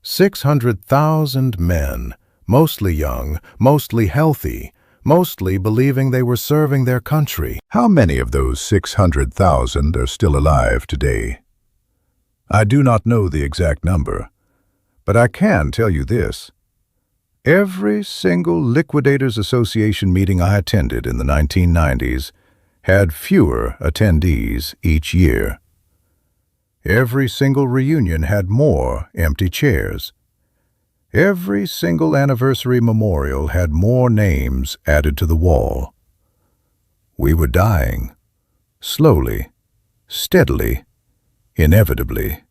600,000 men, mostly young, mostly healthy, mostly believing they were serving their country. How many of those 600,000 are still alive today? I do not know the exact number, but I can tell you this. Every single Liquidators Association meeting I attended in the 1990s had fewer attendees each year. Every single reunion had more empty chairs. Every single anniversary memorial had more names added to the wall. We were dying, slowly, steadily, inevitably.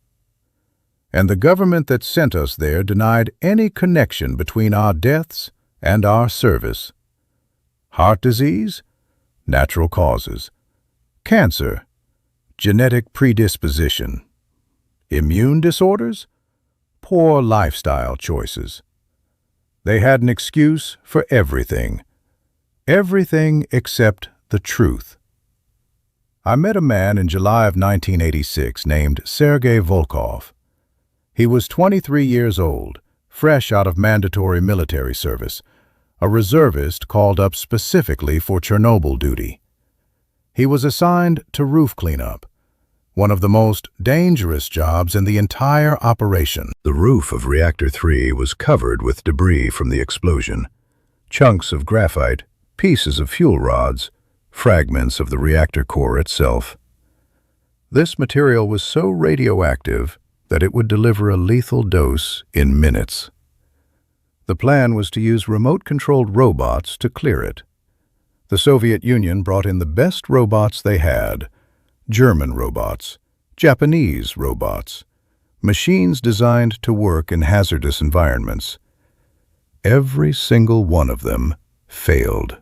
And the government that sent us there denied any connection between our deaths and our service. Heart disease? Natural causes. Cancer? Genetic predisposition. Immune disorders? Poor lifestyle choices. They had an excuse for everything. Everything except the truth. I met a man in July of 1986 named Sergei Volkov. He was 23 years old, fresh out of mandatory military service, a reservist called up specifically for Chernobyl duty. He was assigned to roof cleanup, one of the most dangerous jobs in the entire operation. The roof of Reactor 3 was covered with debris from the explosion, chunks of graphite, pieces of fuel rods, fragments of the reactor core itself. This material was so radioactive that it would deliver a lethal dose in minutes. The plan was to use remote-controlled robots to clear it. The Soviet Union brought in the best robots they had: German robots, Japanese robots, machines designed to work in hazardous environments. Every single one of them failed.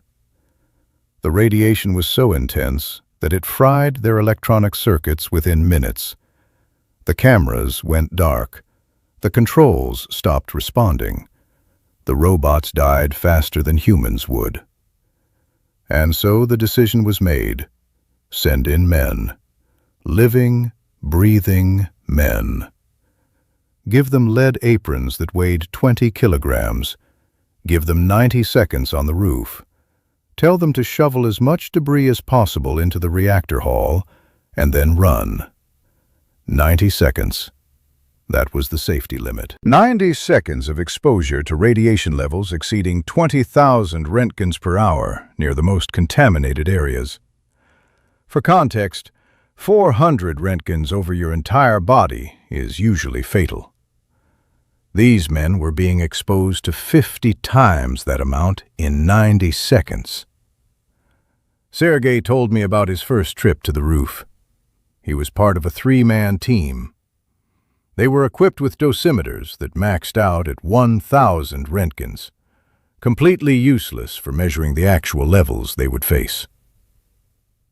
The radiation was so intense that it fried their electronic circuits within minutes. The cameras went dark. The controls stopped responding. The robots died faster than humans would. And so the decision was made: send in men. Living, breathing men. Give them lead aprons that weighed 20 kilograms. Give them 90 seconds on the roof. Tell them to shovel as much debris as possible into the reactor hall, and then run. 90 seconds. That was the safety limit. 90 seconds of exposure to radiation levels exceeding 20,000 roentgens per hour near the most contaminated areas. For context, 400 roentgens over your entire body is usually fatal. These men were being exposed to 50 times that amount in 90 seconds. Sergei told me about his first trip to the roof. He was part of a 3-man team. They were equipped with dosimeters that maxed out at 1,000 roentgens, completely useless for measuring the actual levels they would face.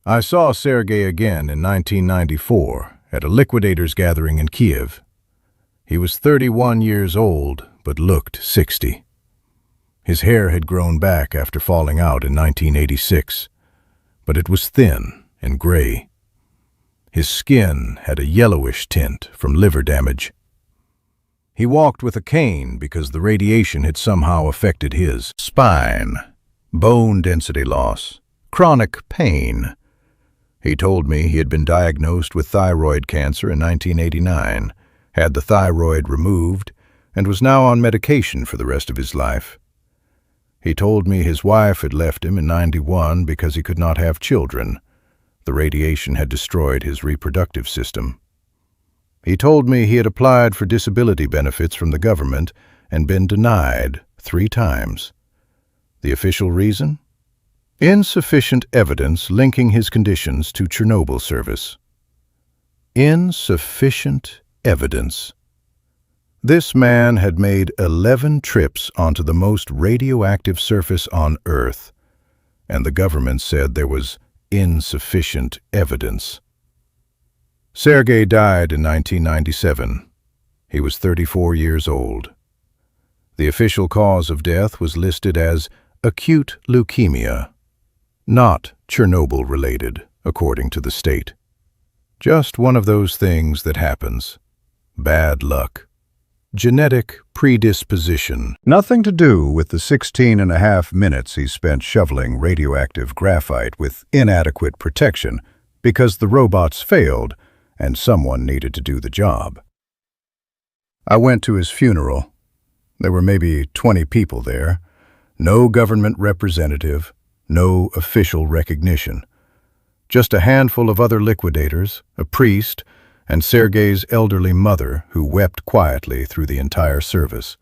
I saw Sergei again in 1994 at a liquidators gathering in Kiev. He was 31 years old, but looked 60. His hair had grown back after falling out in 1986, but it was thin and gray. His skin had a yellowish tint from liver damage. He walked with a cane because the radiation had somehow affected his spine, bone density loss, chronic pain. He told me he had been diagnosed with thyroid cancer in 1989, had the thyroid removed, and was now on medication for the rest of his life. He told me his wife had left him in 91 because he could not have children. The radiation had destroyed his reproductive system. He told me he had applied for disability benefits from the government and been denied 3 times. The official reason? Insufficient evidence linking his conditions to Chernobyl service. Insufficient evidence. This man had made 11 trips onto the most radioactive surface on Earth, and the government said there was insufficient evidence. Sergei died in 1997. He was 34 years old. The official cause of death was listed as acute leukemia, not Chernobyl-related, according to the state. Just one of those things that happens. Bad luck. Genetic predisposition. Nothing to do with the 16.5 minutes he spent shoveling radioactive graphite with inadequate protection because the robots failed and someone needed to do the job. I went to his funeral. There were maybe 20 people there. No government representative, no official recognition. Just a handful of other liquidators, a priest, and Sergei's elderly mother, who wept quietly through the entire service.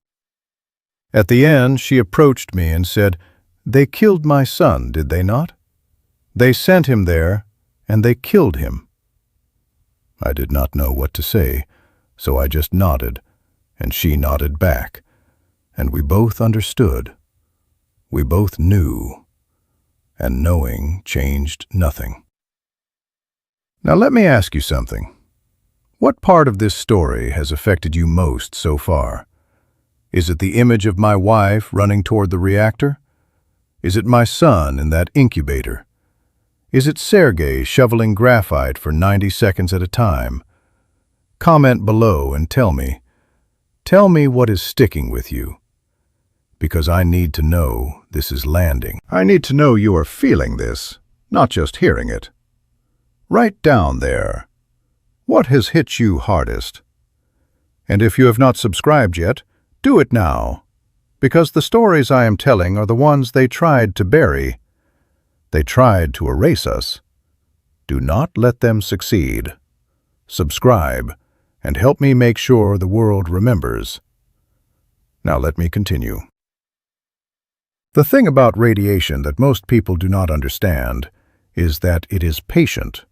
At the end, she approached me and said, "They killed my son, did they not? They sent him there, and they killed him." I did not know what to say, so I just nodded, and she nodded back, and we both understood. We both knew, and knowing changed nothing. Now let me ask you something. What part of this story has affected you most so far? Is it the image of my wife running toward the reactor? Is it my son in that incubator? Is it Sergei shoveling graphite for 90 seconds at a time? Comment below and tell me. Tell me what is sticking with you. Because I need to know this is landing. I need to know you are feeling this, not just hearing it. Write down there. What has hit you hardest? And if you have not subscribed yet, do it now, because the stories I am telling are the ones they tried to bury. They tried to erase us. Do not let them succeed. Subscribe, and help me make sure the world remembers. Now let me continue. The thing about radiation that most people do not understand is that it is patient.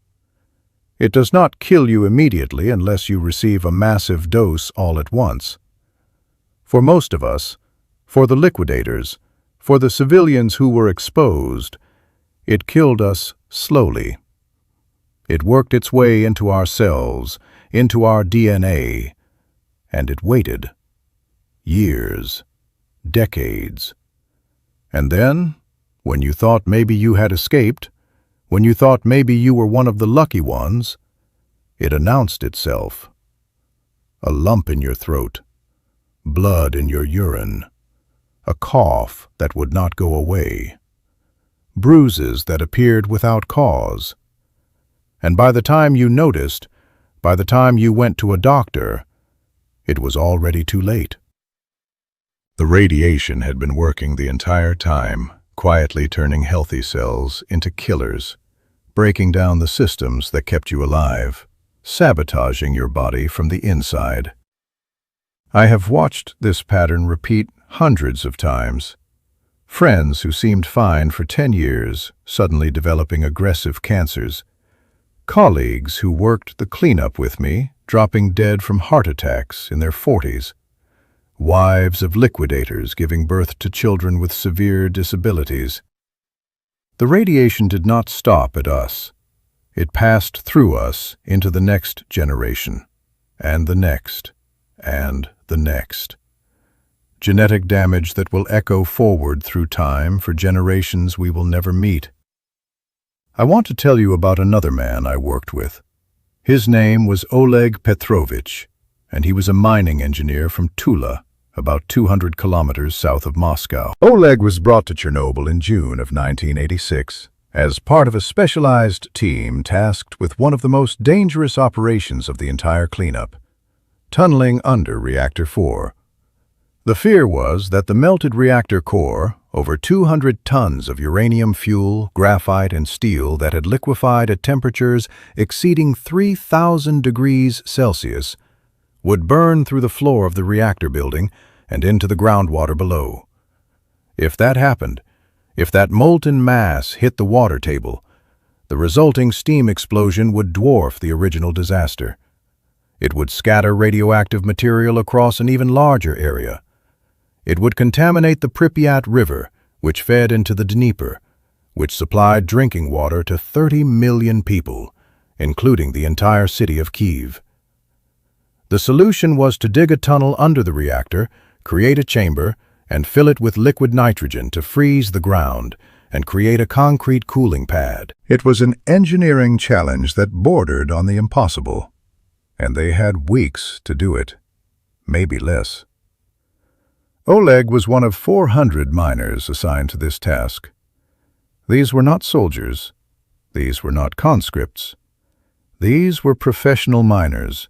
It does not kill you immediately unless you receive a massive dose all at once. For most of us, for the liquidators, for the civilians who were exposed, it killed us slowly. It worked its way into our cells, into our DNA, and it waited. Years, decades. And then, when you thought maybe you had escaped, when you thought maybe you were one of the lucky ones, it announced itself. A lump in your throat, blood in your urine, a cough that would not go away, bruises that appeared without cause. And by the time you noticed, by the time you went to a doctor, it was already too late. The radiation had been working the entire time, quietly turning healthy cells into killers, breaking down the systems that kept you alive, sabotaging your body from the inside. I have watched this pattern repeat hundreds of times. Friends who seemed fine for 10 years suddenly developing aggressive cancers. Colleagues who worked the cleanup with me dropping dead from heart attacks in their 40s. Wives of liquidators giving birth to children with severe disabilities. The radiation did not stop at us. It passed through us into the next generation, and the next, and the next. Genetic damage that will echo forward through time for generations we will never meet. I want to tell you about another man I worked with. His name was Oleg Petrovich, and he was a mining engineer from Tula, about 200 kilometers south of Moscow. Oleg was brought to Chernobyl in June of 1986 as part of a specialized team tasked with one of the most dangerous operations of the entire cleanup, tunneling under Reactor 4. The fear was that the melted reactor core, over 200 tons of uranium fuel, graphite, and steel that had liquefied at temperatures exceeding 3,000 degrees Celsius, would burn through the floor of the reactor building and into the groundwater below. If that happened, if that molten mass hit the water table, the resulting steam explosion would dwarf the original disaster. It would scatter radioactive material across an even larger area. It would contaminate the Pripyat River, which fed into the Dnieper, which supplied drinking water to 30 million people, including the entire city of Kyiv. The solution was to dig a tunnel under the reactor, create a chamber, and fill it with liquid nitrogen to freeze the ground and create a concrete cooling pad. It was an engineering challenge that bordered on the impossible, and they had weeks to do it, maybe less. Oleg was one of 400 miners assigned to this task. These were not soldiers. These were not conscripts. These were professional miners,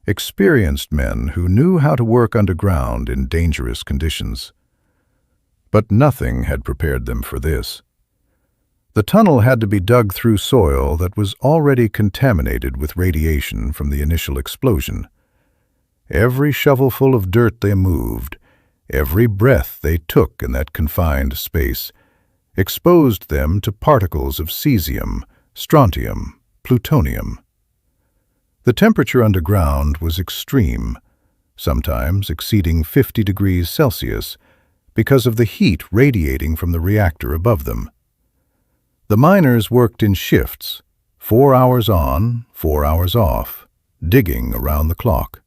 experienced men who knew how to work underground in dangerous conditions. But nothing had prepared them for this. The tunnel had to be dug through soil that was already contaminated with radiation from the initial explosion. Every shovelful of dirt they moved, every breath they took in that confined space, exposed them to particles of cesium, strontium, plutonium. The temperature underground was extreme, sometimes exceeding 50 degrees Celsius, because of the heat radiating from the reactor above them. The miners worked in shifts, 4 hours on, 4 hours off, digging around the clock.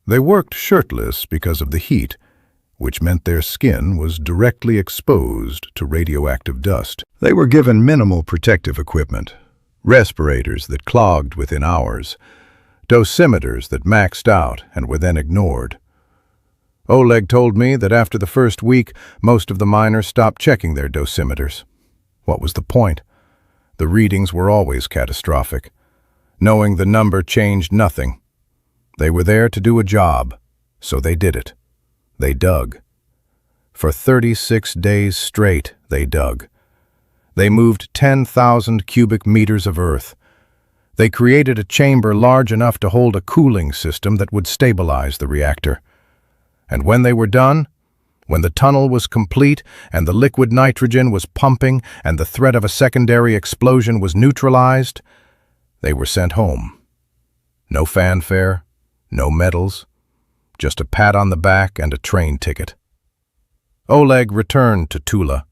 They worked shirtless because of the heat, which meant their skin was directly exposed to radioactive dust. They were given minimal protective equipment, respirators that clogged within hours, dosimeters that maxed out and were then ignored. Oleg told me that after the first week, most of the miners stopped checking their dosimeters. What was the point? The readings were always catastrophic. Knowing the number changed nothing. They were there to do a job, so they did it. They dug. For 36 days straight, they dug. They moved 10,000 cubic meters of earth. They created a chamber large enough to hold a cooling system that would stabilize the reactor. And when they were done, when the tunnel was complete and the liquid nitrogen was pumping and the threat of a secondary explosion was neutralized, they were sent home. No fanfare, no medals, just a pat on the back and a train ticket. Oleg returned to Tula.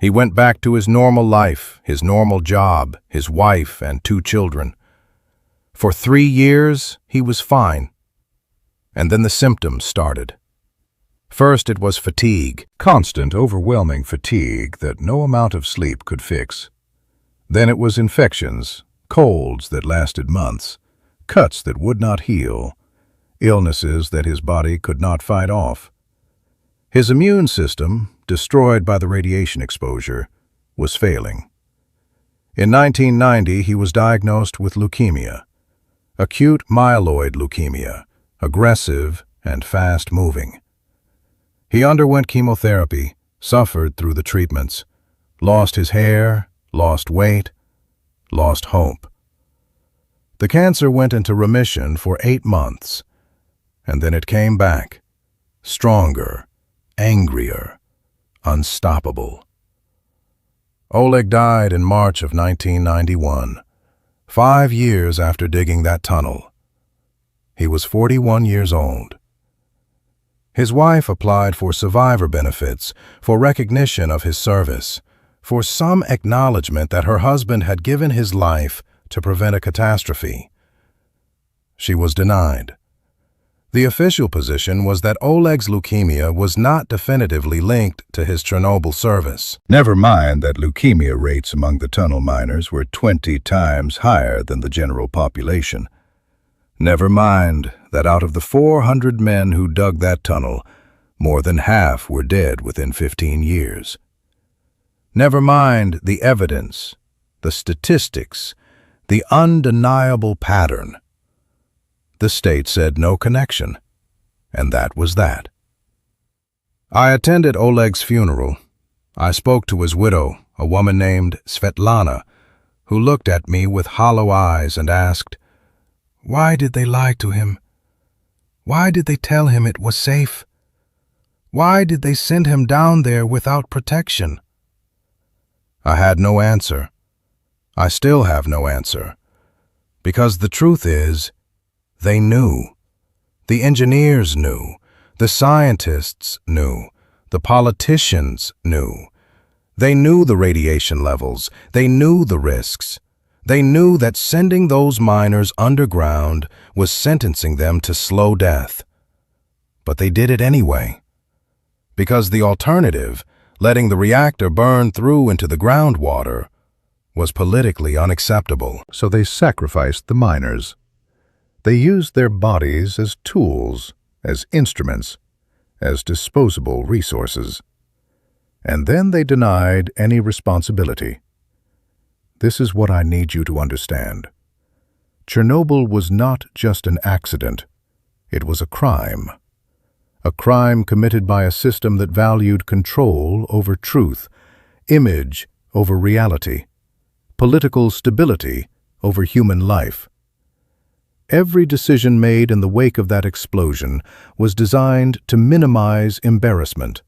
He went back to his normal life, his normal job, his wife and 2 children. For 3 years, he was fine. And then the symptoms started. First, it was fatigue, constant, overwhelming fatigue that no amount of sleep could fix. Then it was infections, colds that lasted months, cuts that would not heal, illnesses that his body could not fight off. His immune system, destroyed by the radiation exposure, was failing. In 1990, he was diagnosed with leukemia, acute myeloid leukemia, aggressive and fast-moving. He underwent chemotherapy, suffered through the treatments, lost his hair, lost weight, lost hope. The cancer went into remission for 8 months, and then it came back, stronger, angrier, unstoppable. Oleg died in March of 1991, 5 years after digging that tunnel. He was 41 years old. His wife applied for survivor benefits, for recognition of his service, for some acknowledgement that her husband had given his life to prevent a catastrophe. She was denied. The official position was that Oleg's leukemia was not definitively linked to his Chernobyl service. Never mind that leukemia rates among the tunnel miners were 20 times higher than the general population. Never mind that out of the 400 men who dug that tunnel, more than half were dead within 15 years. Never mind the evidence, the statistics, the undeniable pattern. The state said no connection, and that was that. I attended Oleg's funeral. I spoke to his widow, a woman named Svetlana, who looked at me with hollow eyes and asked, "Why did they lie to him? Why did they tell him it was safe? Why did they send him down there without protection?" I had no answer. I still have no answer. Because the truth is, they knew. The engineers knew. The scientists knew. The politicians knew. They knew the radiation levels. They knew the risks. They knew that sending those miners underground was sentencing them to slow death. But they did it anyway. Because the alternative, letting the reactor burn through into the groundwater, was politically unacceptable. So they sacrificed the miners. They used their bodies as tools, as instruments, as disposable resources. And then they denied any responsibility. This is what I need you to understand. Chernobyl was not just an accident. It was a crime. A crime committed by a system that valued control over truth, image over reality, political stability over human life. Every decision made in the wake of that explosion was designed to minimize embarrassment,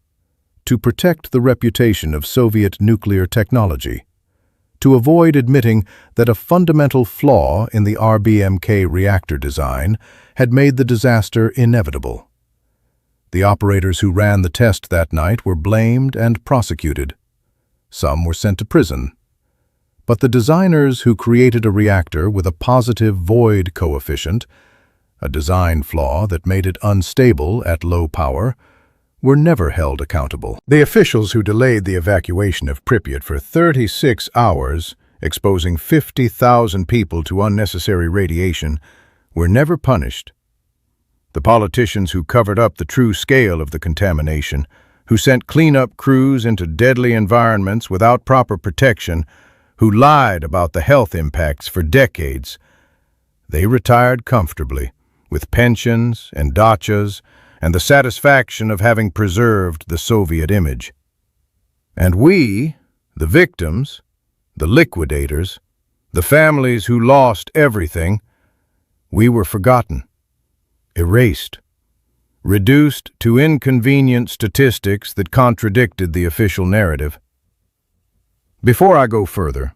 to protect the reputation of Soviet nuclear technology, to avoid admitting that a fundamental flaw in the RBMK reactor design had made the disaster inevitable. The operators who ran the test that night were blamed and prosecuted. Some were sent to prison. But the designers who created a reactor with a positive void coefficient, a design flaw that made it unstable at low power, were never held accountable. The officials who delayed the evacuation of Pripyat for 36 hours, exposing 50,000 people to unnecessary radiation, were never punished. The politicians who covered up the true scale of the contamination, who sent cleanup crews into deadly environments without proper protection, who lied about the health impacts for decades, they retired comfortably, with pensions and dachas and the satisfaction of having preserved the Soviet image. And we, the victims, the liquidators, the families who lost everything, we were forgotten, erased, reduced to inconvenient statistics that contradicted the official narrative. Before I go further,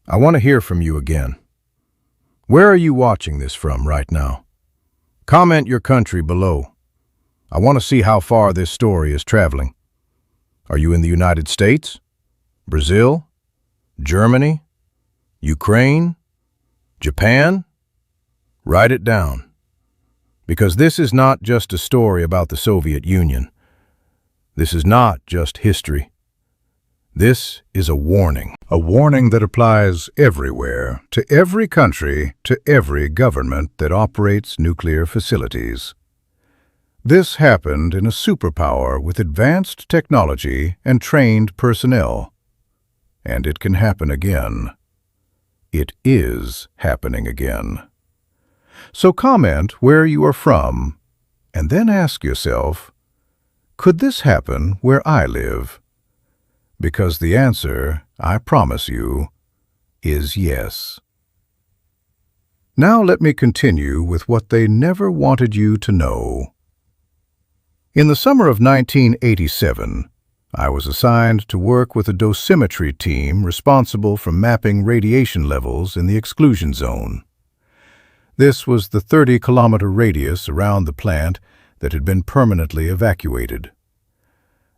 I want to hear from you again. Where are you watching this from right now? Comment your country below. I want to see how far this story is traveling. Are you in the United States? Brazil? Germany? Ukraine? Japan? Write it down. Because this is not just a story about the Soviet Union. This is not just history. This is a warning that applies everywhere, to every country, to every government that operates nuclear facilities. This happened in a superpower with advanced technology and trained personnel. and it can happen again. It is happening again. So comment where you are from, and then ask yourself, could this happen where I live? Because the answer, I promise you, is yes. Now let me continue with what they never wanted you to know. In the summer of 1987, I was assigned to work with a dosimetry team responsible for mapping radiation levels in the exclusion zone. This was the 30-kilometer radius around the plant that had been permanently evacuated.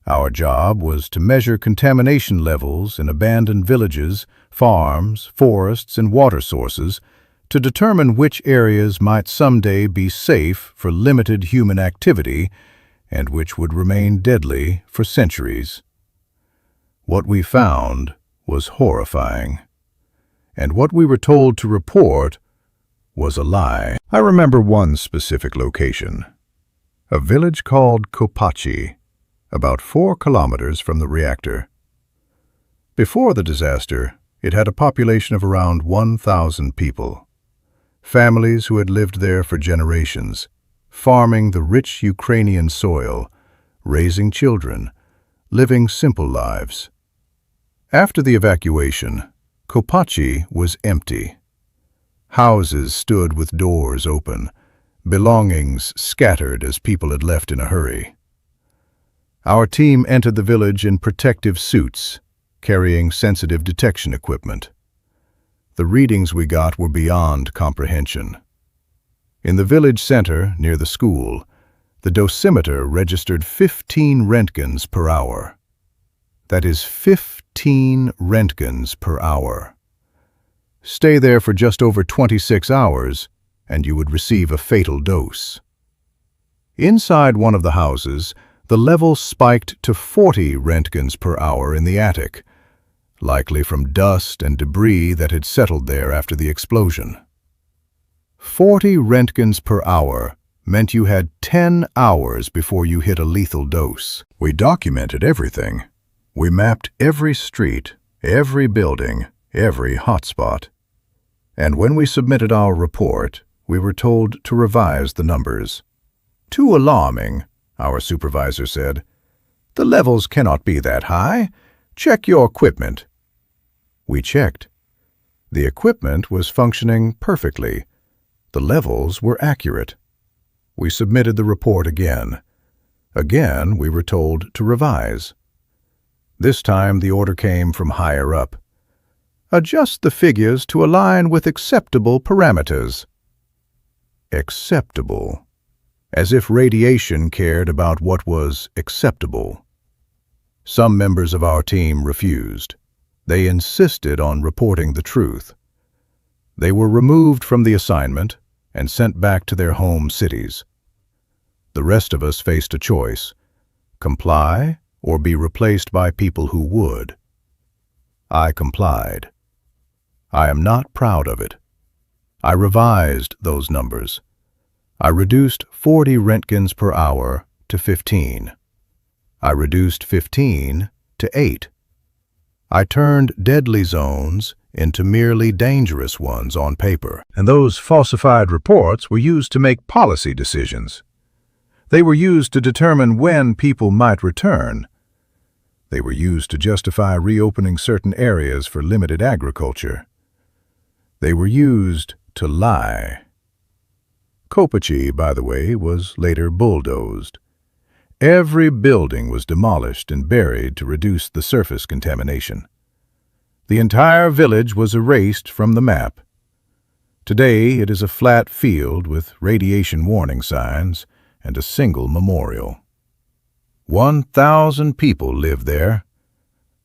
Our job was to measure contamination levels in abandoned villages, farms, forests, and water sources to determine which areas might someday be safe for limited human activity and which would remain deadly for centuries. What we found was horrifying, and what we were told to report was a lie. I remember one specific location, a village called Kopachi, about 4 kilometers from the reactor. Before the disaster, it had a population of around 1,000 people. Families who had lived there for generations, farming the rich Ukrainian soil, raising children, living simple lives. After the evacuation, Kopachi was empty. Houses stood with doors open, belongings scattered as people had left in a hurry. Our team entered the village in protective suits, carrying sensitive detection equipment. The readings we got were beyond comprehension. In the village center, near the school, the dosimeter registered 15 Röntgens per hour. That is 15 Röntgens per hour. Stay there for just over 26 hours, and you would receive a fatal dose. Inside one of the houses, the level spiked to 40 Röntgens per hour in the attic, likely from dust and debris that had settled there after the explosion. 40 Röntgens per hour meant you had 10 hours before you hit a lethal dose. We documented everything. We mapped every street, every building, every hotspot. And when we submitted our report, we were told to revise the numbers. "Too alarming," our supervisor said. "The levels cannot be that high. Check your equipment." We checked. The equipment was functioning perfectly. The levels were accurate. We submitted the report again. Again, we were told to revise. This time, the order came from higher up. "Adjust the figures to align with acceptable parameters." Acceptable. As if radiation cared about what was acceptable. Some members of our team refused. They insisted on reporting the truth. They were removed from the assignment and sent back to their home cities. The rest of us faced a choice: comply or be replaced by people who would. I complied. I am not proud of it. I revised those numbers. I reduced 40 Röntgens per hour to 15. I reduced 15 to 8. I turned deadly zones into merely dangerous ones on paper. And those falsified reports were used to make policy decisions. They were used to determine when people might return. They were used to justify reopening certain areas for limited agriculture. They were used to lie. Kopachi, by the way, was later bulldozed. Every building was demolished and buried to reduce the surface contamination. The entire village was erased from the map. Today it is a flat field with radiation warning signs and a single memorial. 1,000 people lived there.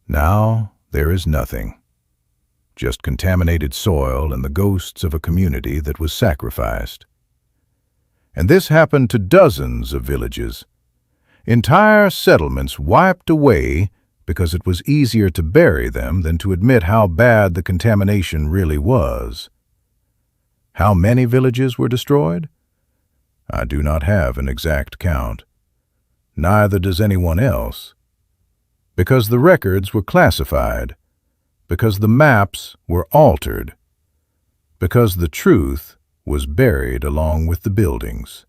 Now there is nothing. Just contaminated soil and the ghosts of a community that was sacrificed. And this happened to dozens of villages. Entire settlements wiped away because it was easier to bury them than to admit how bad the contamination really was. How many villages were destroyed? I do not have an exact count. Neither does anyone else. Because the records were classified, because the maps were altered, because the truth was buried along with the buildings.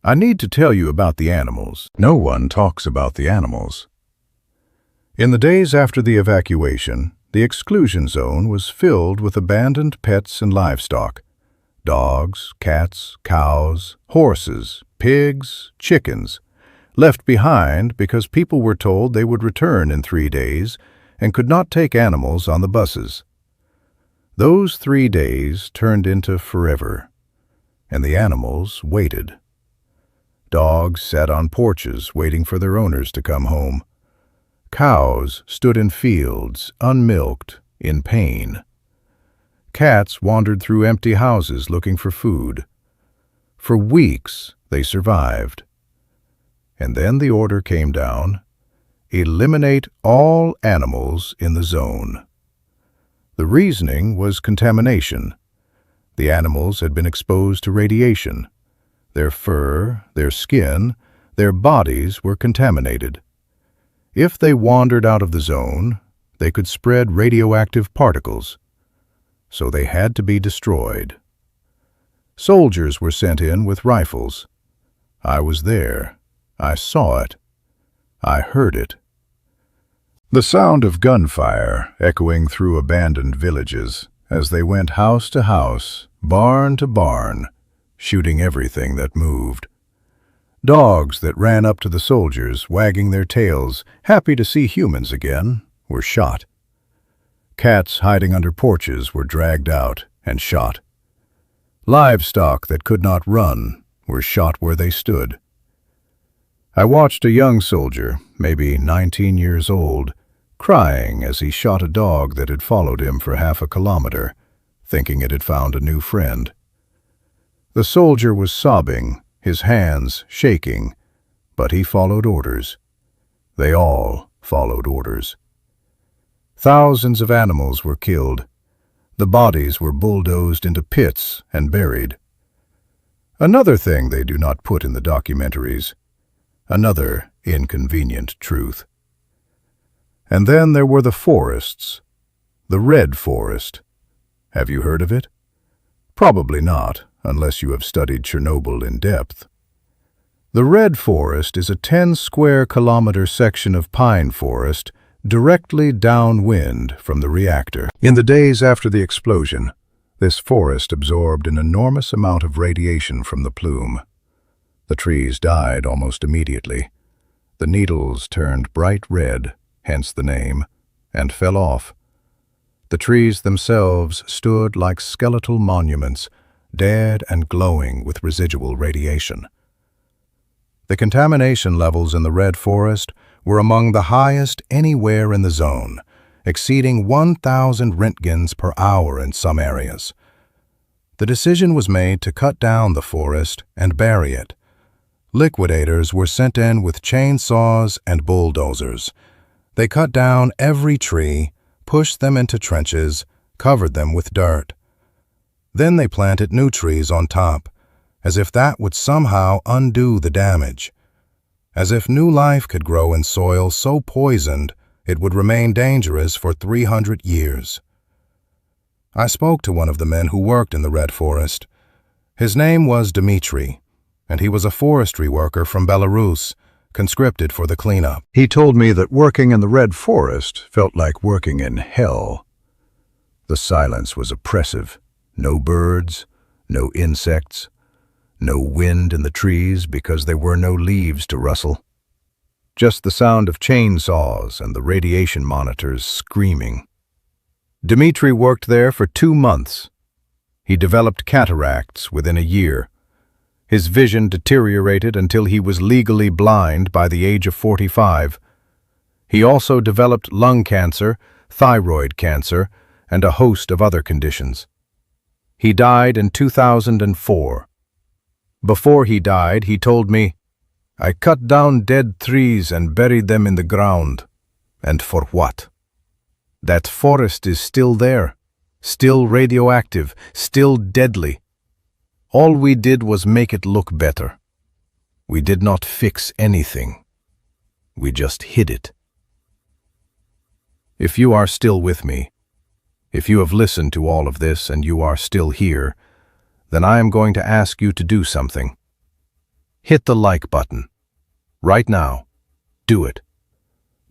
I need to tell you about the animals. No one talks about the animals. In the days after the evacuation, the exclusion zone was filled with abandoned pets and livestock. Dogs, cats, cows, horses, pigs, chickens, left behind because people were told they would return in 3 days and could not take animals on the buses. Those 3 days turned into forever, and the animals waited. Dogs sat on porches waiting for their owners to come home. Cows stood in fields, unmilked, in pain. Cats wandered through empty houses looking for food. For weeks they survived. And then the order came down: eliminate all animals in the zone. The reasoning was contamination. The animals had been exposed to radiation. Their fur, their skin, their bodies were contaminated. If they wandered out of the zone, they could spread radioactive particles. So they had to be destroyed. Soldiers were sent in with rifles. I was there. I saw it. I heard it. The sound of gunfire echoing through abandoned villages as they went house to house, barn to barn, shooting everything that moved. Dogs that ran up to the soldiers, wagging their tails, happy to see humans again, were shot. Cats hiding under porches were dragged out and shot. Livestock that could not run were shot where they stood. I watched a young soldier, maybe 19 years old, crying as he shot a dog that had followed him for half a kilometer, thinking it had found a new friend. The soldier was sobbing, his hands shaking, but he followed orders. They all followed orders. Thousands of animals were killed. The bodies were bulldozed into pits and buried. Another thing they do not put in the documentaries. Another inconvenient truth. And then there were the forests. The Red Forest. Have you heard of it? Probably not, unless you have studied Chernobyl in depth. The Red Forest is a 10-square-kilometer section of pine forest directly downwind from the reactor. In the days after the explosion, this forest absorbed an enormous amount of radiation from the plume. The trees died almost immediately. The needles turned bright red, hence the name, and fell off. The trees themselves stood like skeletal monuments, dead and glowing with residual radiation. The contamination levels in the Red Forest were among the highest anywhere in the zone, exceeding 1,000 roentgens per hour in some areas. The decision was made to cut down the forest and bury it. Liquidators were sent in with chainsaws and bulldozers. They cut down every tree, pushed them into trenches, covered them with dirt. Then they planted new trees on top, as if that would somehow undo the damage. As if new life could grow in soil so poisoned it would remain dangerous for 300 years. I spoke to one of the men who worked in the Red Forest. His name was Dmitry, and he was a forestry worker from Belarus, conscripted for the cleanup. He told me that working in the Red Forest felt like working in hell. The silence was oppressive. No birds, no insects, no wind in the trees because there were no leaves to rustle. Just the sound of chainsaws and the radiation monitors screaming. Dmitry worked there for 2 months. He developed cataracts within a year. His vision deteriorated until he was legally blind by the age of 45. He also developed lung cancer, thyroid cancer, and a host of other conditions. He died in 2004. Before he died, he told me, "I cut down dead trees and buried them in the ground. And for what? That forest is still there, still radioactive, still deadly. All we did was make it look better. We did not fix anything. We just hid it." If you are still with me, if you have listened to all of this and you are still here, then I am going to ask you to do something. Hit the like button. Right now. Do it.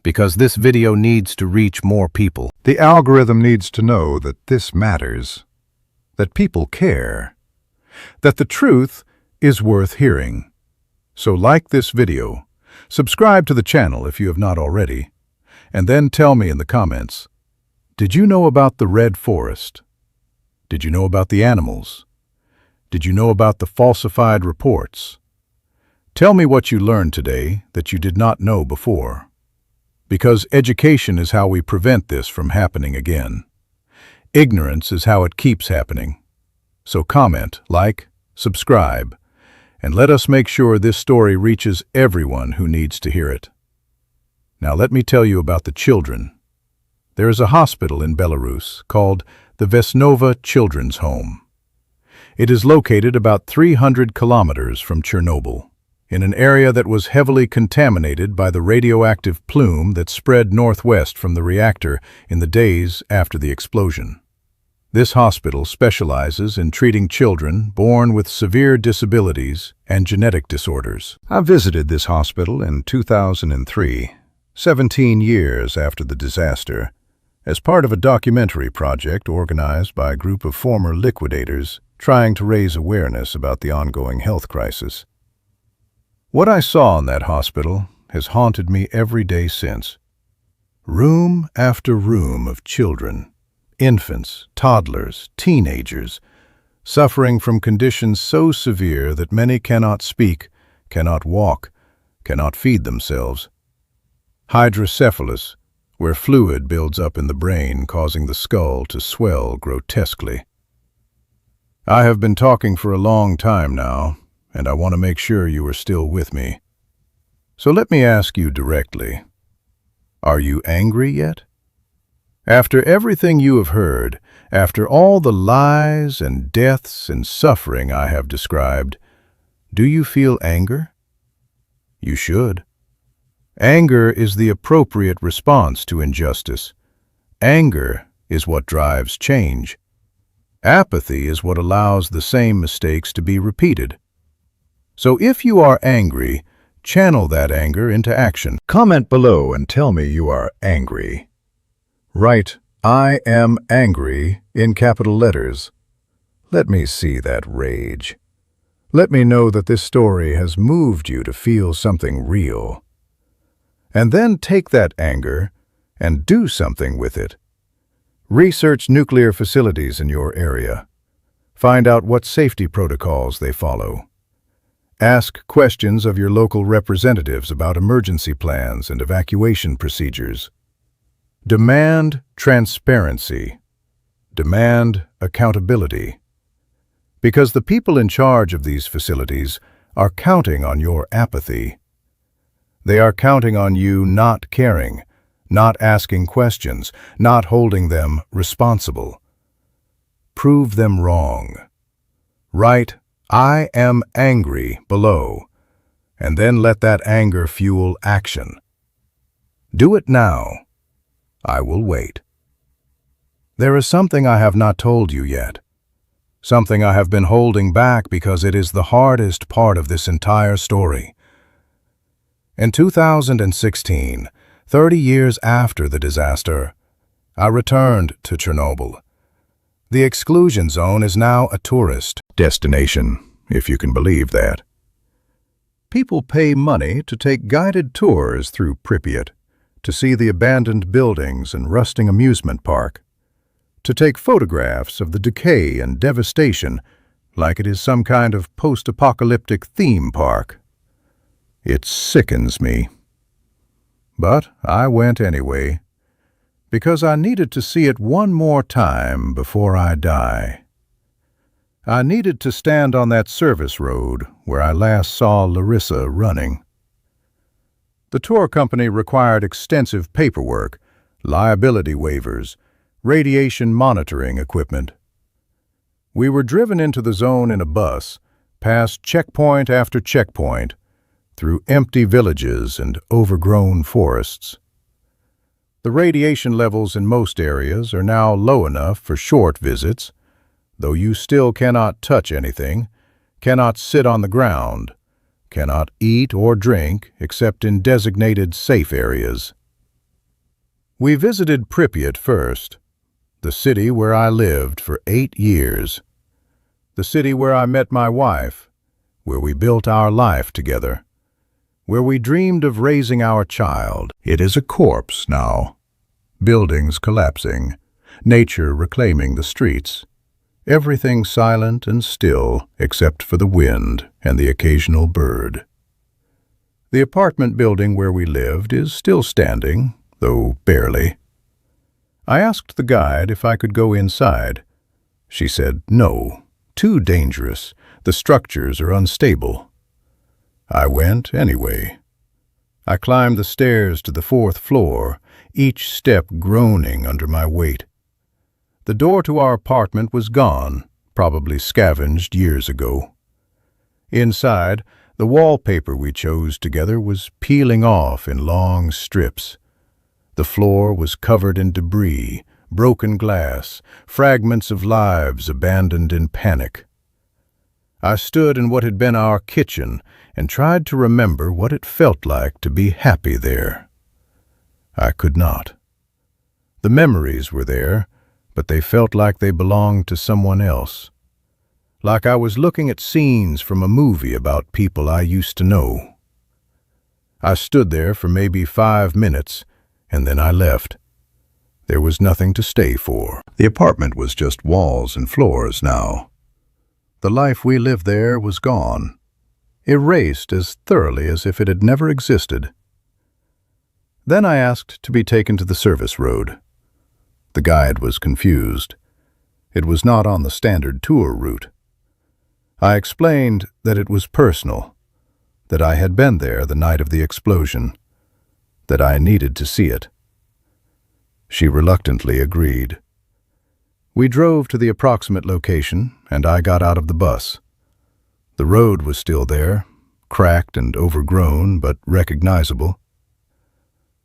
Because this video needs to reach more people. The algorithm needs to know that this matters, that people care, that the truth is worth hearing. So like this video, subscribe to the channel if you have not already, and then tell me in the comments, did you know about the red forest? Did you know about the animals? Did you know about the falsified reports? Tell me what you learned today that you did not know before. Because education is how we prevent this from happening again. Ignorance is how it keeps happening. So comment, like, subscribe, and let us make sure this story reaches everyone who needs to hear it. Now let me tell you about the children. There is a hospital in Belarus called the Vesnova Children's Home. It is located about 300 kilometers from Chernobyl, in an area that was heavily contaminated by the radioactive plume that spread northwest from the reactor in the days after the explosion. This hospital specializes in treating children born with severe disabilities and genetic disorders. I visited this hospital in 2003, 17 years after the disaster, as part of a documentary project organized by a group of former liquidators trying to raise awareness about the ongoing health crisis. What I saw in that hospital has haunted me every day since. Room after room of children, infants, toddlers, teenagers, suffering from conditions so severe that many cannot speak, cannot walk, cannot feed themselves. Hydrocephalus, where fluid builds up in the brain, causing the skull to swell grotesquely. I have been talking for a long time now, and I want to make sure you are still with me. So let me ask you directly, are you angry yet? After everything you have heard, after all the lies and deaths and suffering I have described, do you feel anger? You should. Anger is the appropriate response to injustice. Anger is what drives change. Apathy is what allows the same mistakes to be repeated. So if you are angry, channel that anger into action. Comment below and tell me you are angry. Write, "I am angry" in capital letters. Let me see that rage. Let me know that this story has moved you to feel something real. And then take that anger and do something with it. Research nuclear facilities in your area. Find out what safety protocols they follow. Ask questions of your local representatives about emergency plans and evacuation procedures. Demand transparency. Demand accountability. Because the people in charge of these facilities are counting on your apathy. They are counting on you not caring, not asking questions, not holding them responsible. Prove them wrong. Write, "I am angry" below, and then let that anger fuel action. Do it now. I will wait. There is something I have not told you yet. Something I have been holding back because it is the hardest part of this entire story. In 2016, 30 years after the disaster, I returned to Chernobyl. The exclusion zone is now a tourist destination, if you can believe that. People pay money to take guided tours through Pripyat, to see the abandoned buildings and rusting amusement park, to take photographs of the decay and devastation like it is some kind of post-apocalyptic theme park. It sickens me. But I went anyway, because I needed to see it one more time before I die. I needed to stand on that service road where I last saw Larissa running. The tour company required extensive paperwork, liability waivers, radiation monitoring equipment. We were driven into the zone in a bus, past checkpoint after checkpoint, through empty villages and overgrown forests. The radiation levels in most areas are now low enough for short visits, though you still cannot touch anything, cannot sit on the ground, cannot eat or drink except in designated safe areas. We visited Pripyat first, the city where I lived for 8 years, the city where I met my wife, where we built our life together, where we dreamed of raising our child. It is a corpse now. Buildings collapsing, nature reclaiming the streets, everything silent and still except for the wind and the occasional bird. The apartment building where we lived is still standing, though barely. I asked the guide if I could go inside. She said, "No, too dangerous. The structures are unstable." I went anyway. I climbed the stairs to the 4th floor, each step groaning under my weight. The door to our apartment was gone, probably scavenged years ago. Inside, the wallpaper we chose together was peeling off in long strips. The floor was covered in debris, broken glass, fragments of lives abandoned in panic. I stood in what had been our kitchen and tried to remember what it felt like to be happy there. I could not. The memories were there, but they felt like they belonged to someone else. Like I was looking at scenes from a movie about people I used to know. I stood there for maybe 5 minutes, and then I left. There was nothing to stay for. The apartment was just walls and floors now. The life we lived there was gone, erased as thoroughly as if it had never existed. Then I asked to be taken to the service road. The guide was confused. It was not on the standard tour route. I explained that it was personal, that I had been there the night of the explosion, that I needed to see it. She reluctantly agreed. We drove to the approximate location, and I got out of the bus. The road was still there, cracked and overgrown, but recognizable.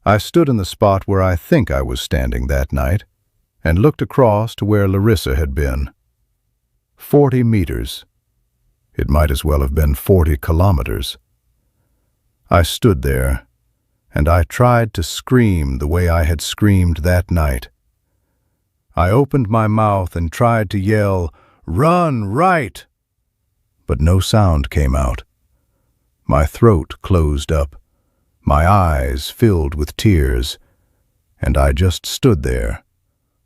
I stood in the spot where I think I was standing that night, and looked across to where Larissa had been. 40 meters. It might as well have been 40 kilometers. I stood there, and I tried to scream the way I had screamed that night. I opened my mouth and tried to yell, "Run right!" But no sound came out. My throat closed up, my eyes filled with tears, and I just stood there,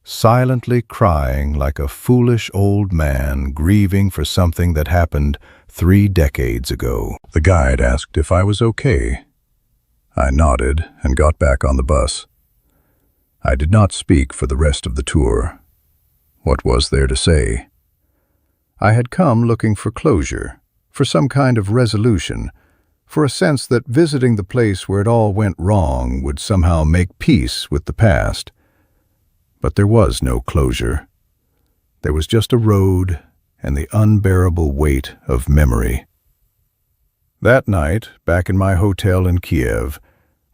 silently crying like a foolish old man grieving for something that happened 3 decades ago. The guide asked if I was okay. I nodded and got back on the bus. I did not speak for the rest of the tour. What was there to say? I had come looking for closure, for some kind of resolution, for a sense that visiting the place where it all went wrong would somehow make peace with the past. But there was no closure. There was just a road and the unbearable weight of memory. That night, back in my hotel in Kiev,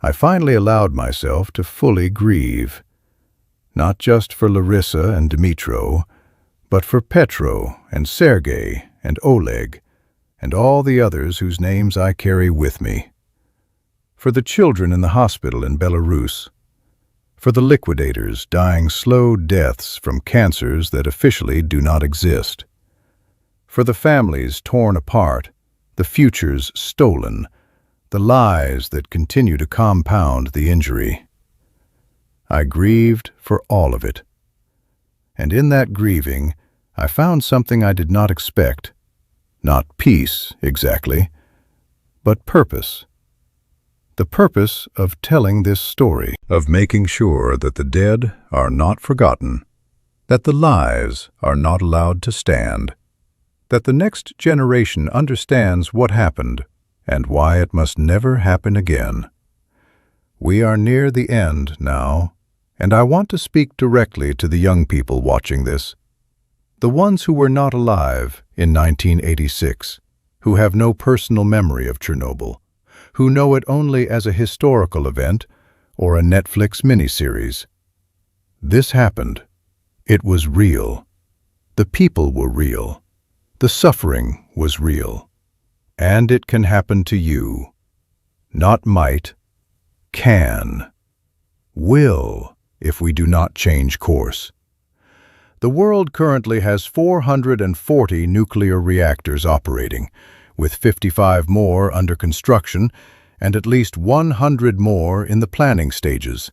I finally allowed myself to fully grieve. Not just for Larissa and Dmitro, but for Petro and Sergei and Oleg and all the others whose names I carry with me. For the children in the hospital in Belarus. For the liquidators dying slow deaths from cancers that officially do not exist. For the families torn apart, the futures stolen, the lies that continue to compound the injury. I grieved for all of it. And in that grieving, I found something I did not expect. Not peace, exactly, but purpose. The purpose of telling this story, of making sure that the dead are not forgotten, that the lies are not allowed to stand, that the next generation understands what happened and why it must never happen again. We are near the end now, and I want to speak directly to the young people watching this, the ones who were not alive in 1986, who have no personal memory of Chernobyl, who know it only as a historical event or a Netflix miniseries. This happened. It was real. The people were real. The suffering was real. And it can happen to you. Not might, can, will, if we do not change course. The world currently has 440 nuclear reactors operating, with 55 more under construction and at least 100 more in the planning stages.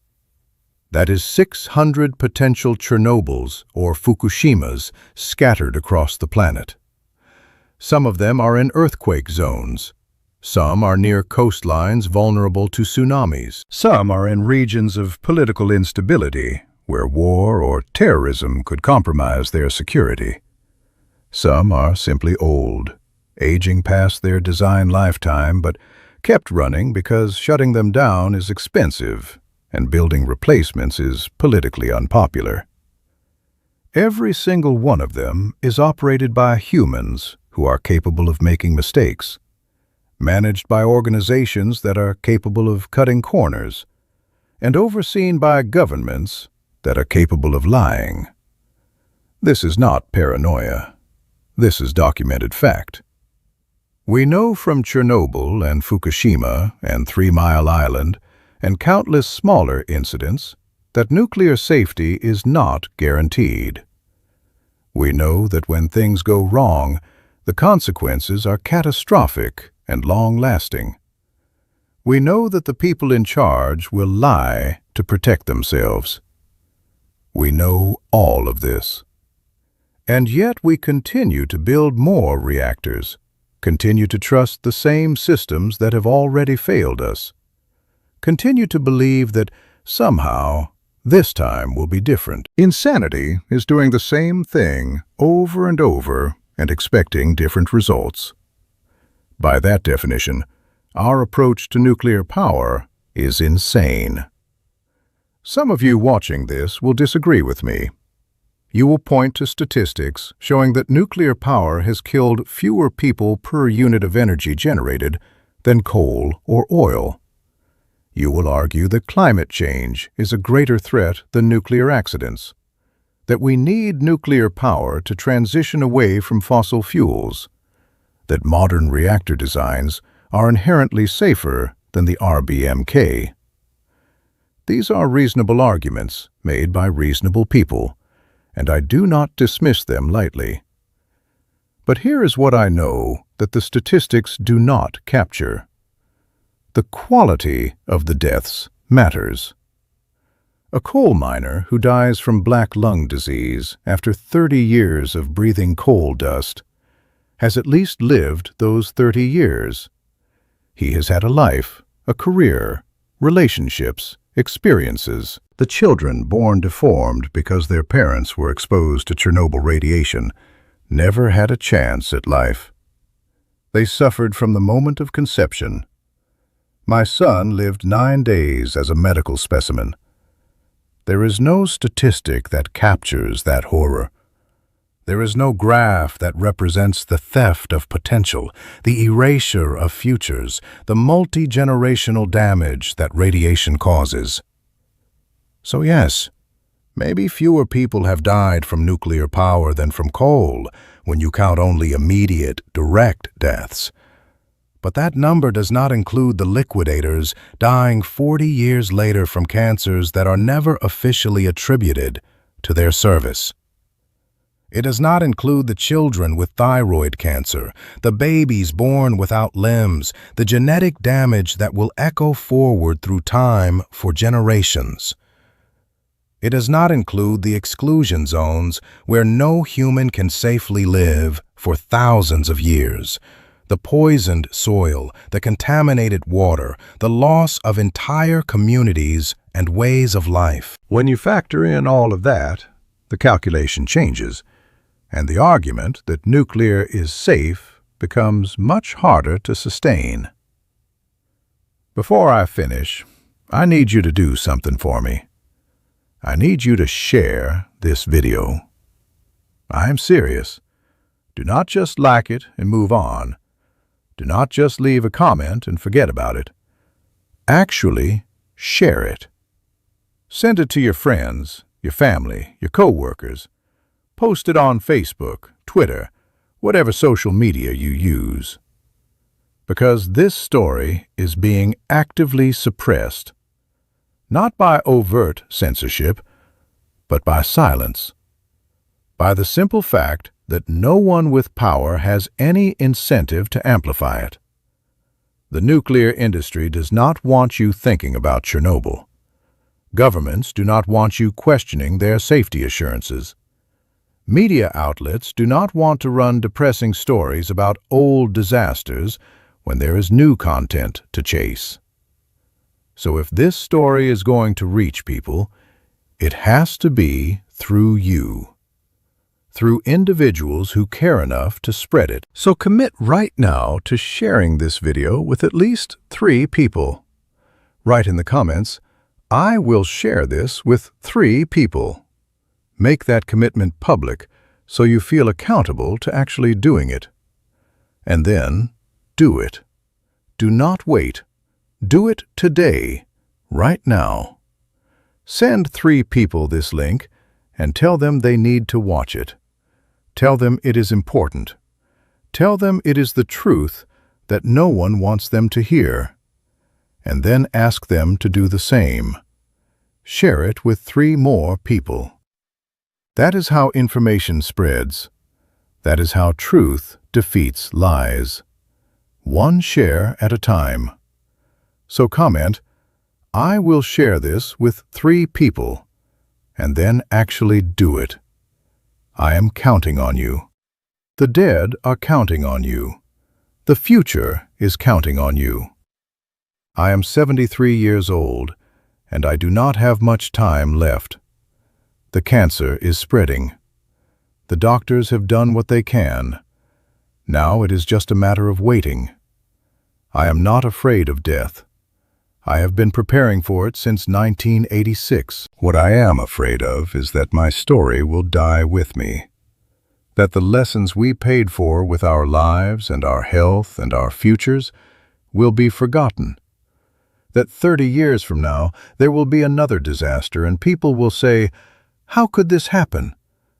That is 600 potential Chernobyls or Fukushimas scattered across the planet. Some of them are in earthquake zones. Some are near coastlines vulnerable to tsunamis. Some are in regions of political instability, where war or terrorism could compromise their security. Some are simply old, aging past their design lifetime, but kept running because shutting them down is expensive and building replacements is politically unpopular. Every single one of them is operated by humans who are capable of making mistakes, managed by organizations that are capable of cutting corners, and overseen by governments that are capable of lying. This is not paranoia. This is documented fact. We know from Chernobyl and Fukushima and 3 Mile Island and countless smaller incidents that nuclear safety is not guaranteed. We know that when things go wrong, the consequences are catastrophic and long-lasting. We know that the people in charge will lie to protect themselves. We know all of this. And yet we continue to build more reactors, continue to trust the same systems that have already failed us, continue to believe that somehow this time will be different. Insanity is doing the same thing over and over and expecting different results. By that definition, our approach to nuclear power is insane. Some of you watching this will disagree with me. You will point to statistics showing that nuclear power has killed fewer people per unit of energy generated than coal or oil. You will argue that climate change is a greater threat than nuclear accidents, that we need nuclear power to transition away from fossil fuels, that modern reactor designs are inherently safer than the RBMK. These are reasonable arguments made by reasonable people, and I do not dismiss them lightly. But here is what I know that the statistics do not capture. The quality of the deaths matters. A coal miner who dies from black lung disease after 30 years of breathing coal dust has at least lived those 30 years. He has had a life, a career, relationships, experiences. The children born deformed because their parents were exposed to Chernobyl radiation never had a chance at life. They suffered from the moment of conception. My son lived 9 days as a medical specimen. There is no statistic that captures that horror. There is no graph that represents the theft of potential, the erasure of futures, the multi-generational damage that radiation causes. So yes, maybe fewer people have died from nuclear power than from coal when you count only immediate, direct deaths. But that number does not include the liquidators dying 40 years later from cancers that are never officially attributed to their service. It does not include the children with thyroid cancer, the babies born without limbs, the genetic damage that will echo forward through time for generations. It does not include the exclusion zones where no human can safely live for thousands of years, the poisoned soil, the contaminated water, the loss of entire communities and ways of life. When you factor in all of that, the calculation changes, and the argument that nuclear is safe becomes much harder to sustain. Before I finish, I need you to do something for me. I need you to share this video. I am serious. Do not just like it and move on. Do not just leave a comment and forget about it. Actually, share it. Send it to your friends, your family, your co-workers. Post it on Facebook, Twitter, whatever social media you use. Because this story is being actively suppressed, not by overt censorship, but by silence. By the simple fact that no one with power has any incentive to amplify it. The nuclear industry does not want you thinking about Chernobyl. Governments do not want you questioning their safety assurances. Media outlets do not want to run depressing stories about old disasters when there is new content to chase. So if this story is going to reach people, it has to be through you. Through individuals who care enough to spread it. So commit right now to sharing this video with at least 3 people. Write in the comments, "I will share this with 3 people." Make that commitment public so you feel accountable to actually doing it. And then, do it. Do not wait. Do it today, right now. Send 3 people this link and tell them they need to watch it. Tell them it is important. Tell them it is the truth that no one wants them to hear. And then ask them to do the same. Share it with 3 more people. That is how information spreads. That is how truth defeats lies. One share at a time. So comment, "I will share this with 3 people," and then actually do it. I am counting on you. The dead are counting on you. The future is counting on you. I am 73 years old, and I do not have much time left. The cancer is spreading. The doctors have done what they can. Now it is just a matter of waiting. I am not afraid of death. I have been preparing for it since 1986. What I am afraid of is that my story will die with me. That the lessons we paid for with our lives and our health and our futures will be forgotten. That 30 years from now there will be another disaster and people will say, "How could this happen?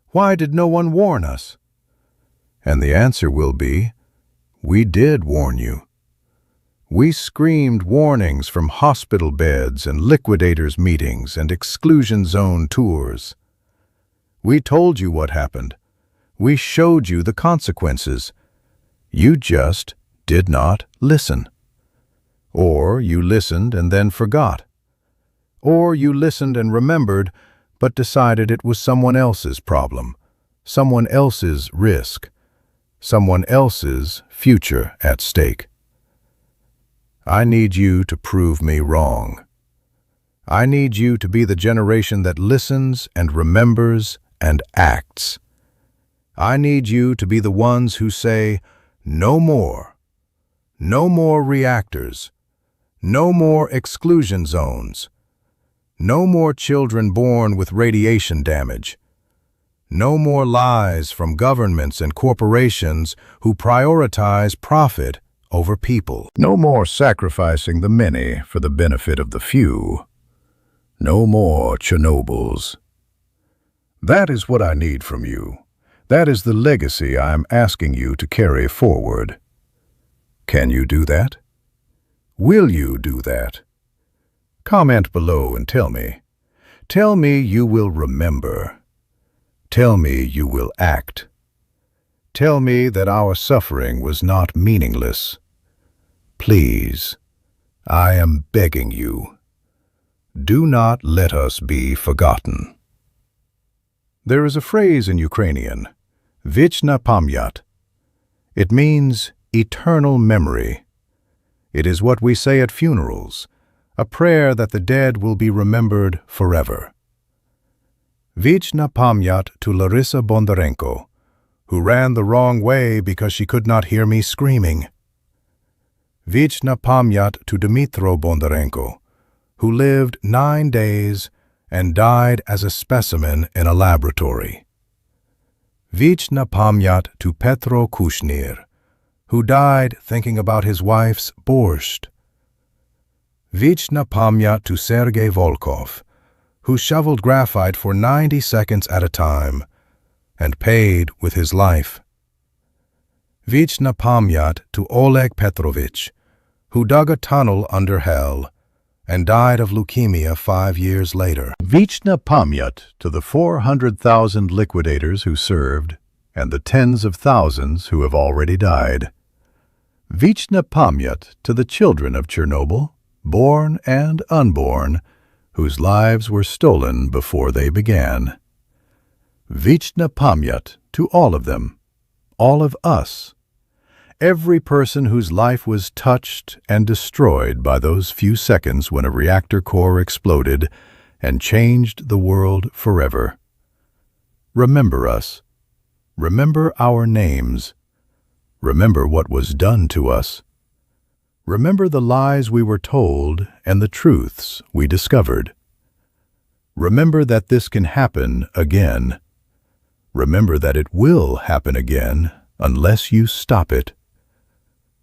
Why did no one warn us?" And the answer will be, "We did warn you." We screamed warnings from hospital beds and liquidators' meetings and exclusion zone tours. We told you what happened. We showed you the consequences. You just did not listen. Or you listened and then forgot. Or you listened and remembered, but decided it was someone else's problem, someone else's risk, someone else's future at stake. I need you to prove me wrong. I need you to be the generation that listens and remembers and acts. I need you to be the ones who say, "No more. No more reactors. No more exclusion zones. No more children born with radiation damage. No more lies from governments and corporations who prioritize profit over people. No more sacrificing the many for the benefit of the few. No more Chernobyls." That is what I need from you. That is the legacy I am asking you to carry forward. Can you do that? Will you do that? Comment below and tell me. Tell me you will remember. Tell me you will act. Tell me that our suffering was not meaningless. Please, I am begging you. Do not let us be forgotten. There is a phrase in Ukrainian, Vichna pamyat. It means eternal memory. It is what we say at funerals, a prayer that the dead will be remembered forever. Vichna pamyat to Larissa Bondarenko, who ran the wrong way because she could not hear me screaming. Vichna pamyat to Dmitro Bondarenko, who lived 9 days and died as a specimen in a laboratory. Vichna pamyat to Petro Kushnir, who died thinking about his wife's borscht. Vichna pamyat to Sergei Volkov, who shoveled graphite for 90 seconds at a time and paid with his life. Vichna Pamyat to Oleg Petrovich, who dug a tunnel under hell and died of leukemia 5 years later. Vichna Pamyat to the 400,000 liquidators who served and the tens of thousands who have already died. Vichna Pamyat to the children of Chernobyl, born and unborn, whose lives were stolen before they began. Vichna Pamyat to all of them, all of us, every person whose life was touched and destroyed by those few seconds when a reactor core exploded and changed the world forever. Remember us. Remember our names. Remember what was done to us. Remember the lies we were told and the truths we discovered. Remember that this can happen again. Remember that it will happen again unless you stop it.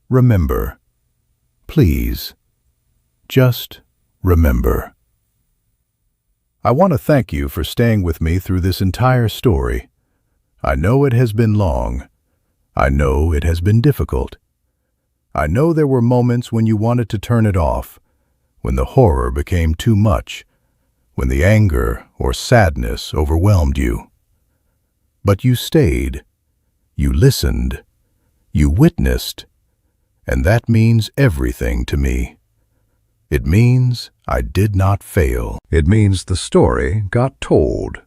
Remember. Please. Just remember. I want to thank you for staying with me through this entire story. I know it has been long. I know it has been difficult. I know there were moments when you wanted to turn it off, when the horror became too much, when the anger or sadness overwhelmed you. But you stayed. You listened. You witnessed. And that means everything to me. It means I did not fail. It means the story got told.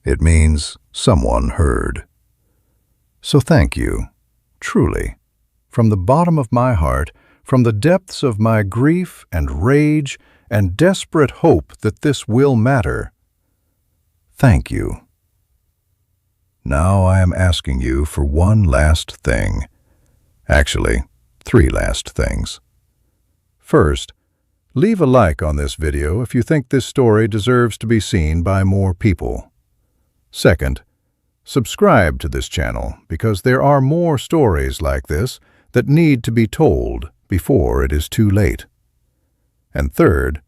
It means someone heard. So thank you, truly, from the bottom of my heart, from the depths of my grief and rage and desperate hope that this will matter. Thank you. Now I am asking you for one last thing. Actually, 3 last things. First, leave a like on this video if you think this story deserves to be seen by more people. Second, subscribe to this channel because there are more stories like this that need to be told before it is too late. And third,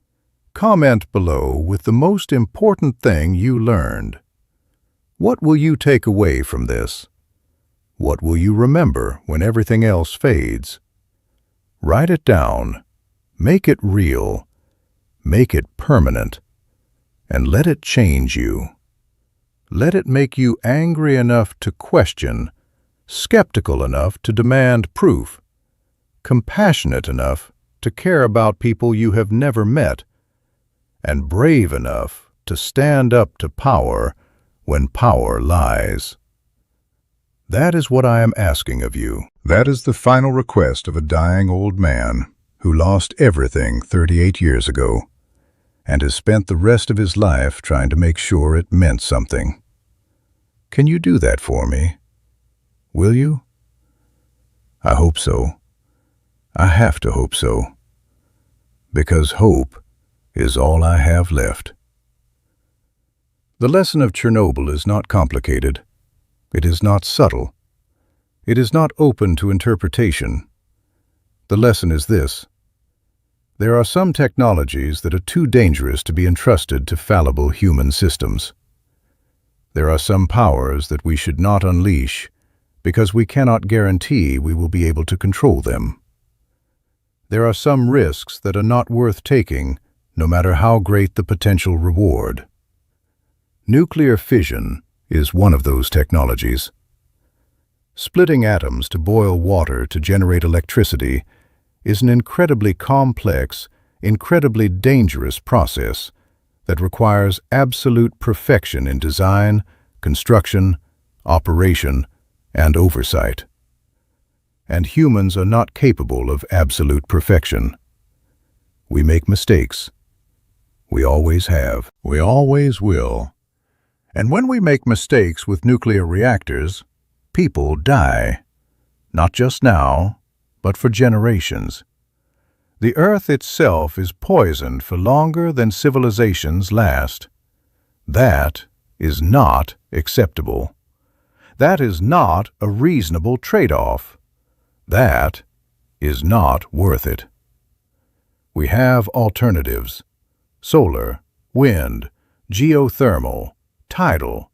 comment below with the most important thing you learned. What will you take away from this? What will you remember when everything else fades? Write it down, make it real, make it permanent, and let it change you. Let it make you angry enough to question, skeptical enough to demand proof, compassionate enough to care about people you have never met, and brave enough to stand up to power when power lies. That is what I am asking of you. That is the final request of a dying old man who lost everything 38 years ago and has spent the rest of his life trying to make sure it meant something. Can you do that for me? Will you? I hope so. I have to hope so. Because hope is all I have left. The lesson of Chernobyl is not complicated. It is not subtle. It is not open to interpretation. The lesson is this. There are some technologies that are too dangerous to be entrusted to fallible human systems. There are some powers that we should not unleash because we cannot guarantee we will be able to control them. There are some risks that are not worth taking, no matter how great the potential reward. Nuclear fission is one of those technologies. Splitting atoms to boil water to generate electricity is an incredibly complex, incredibly dangerous process that requires absolute perfection in design, construction, operation, and oversight. And humans are not capable of absolute perfection. We make mistakes. We always have. We always will. And when we make mistakes with nuclear reactors, people die. Not just now, but for generations. The Earth itself is poisoned for longer than civilizations last. That is not acceptable. That is not a reasonable trade-off. That is not worth it. We have alternatives. Solar, wind, geothermal, tidal,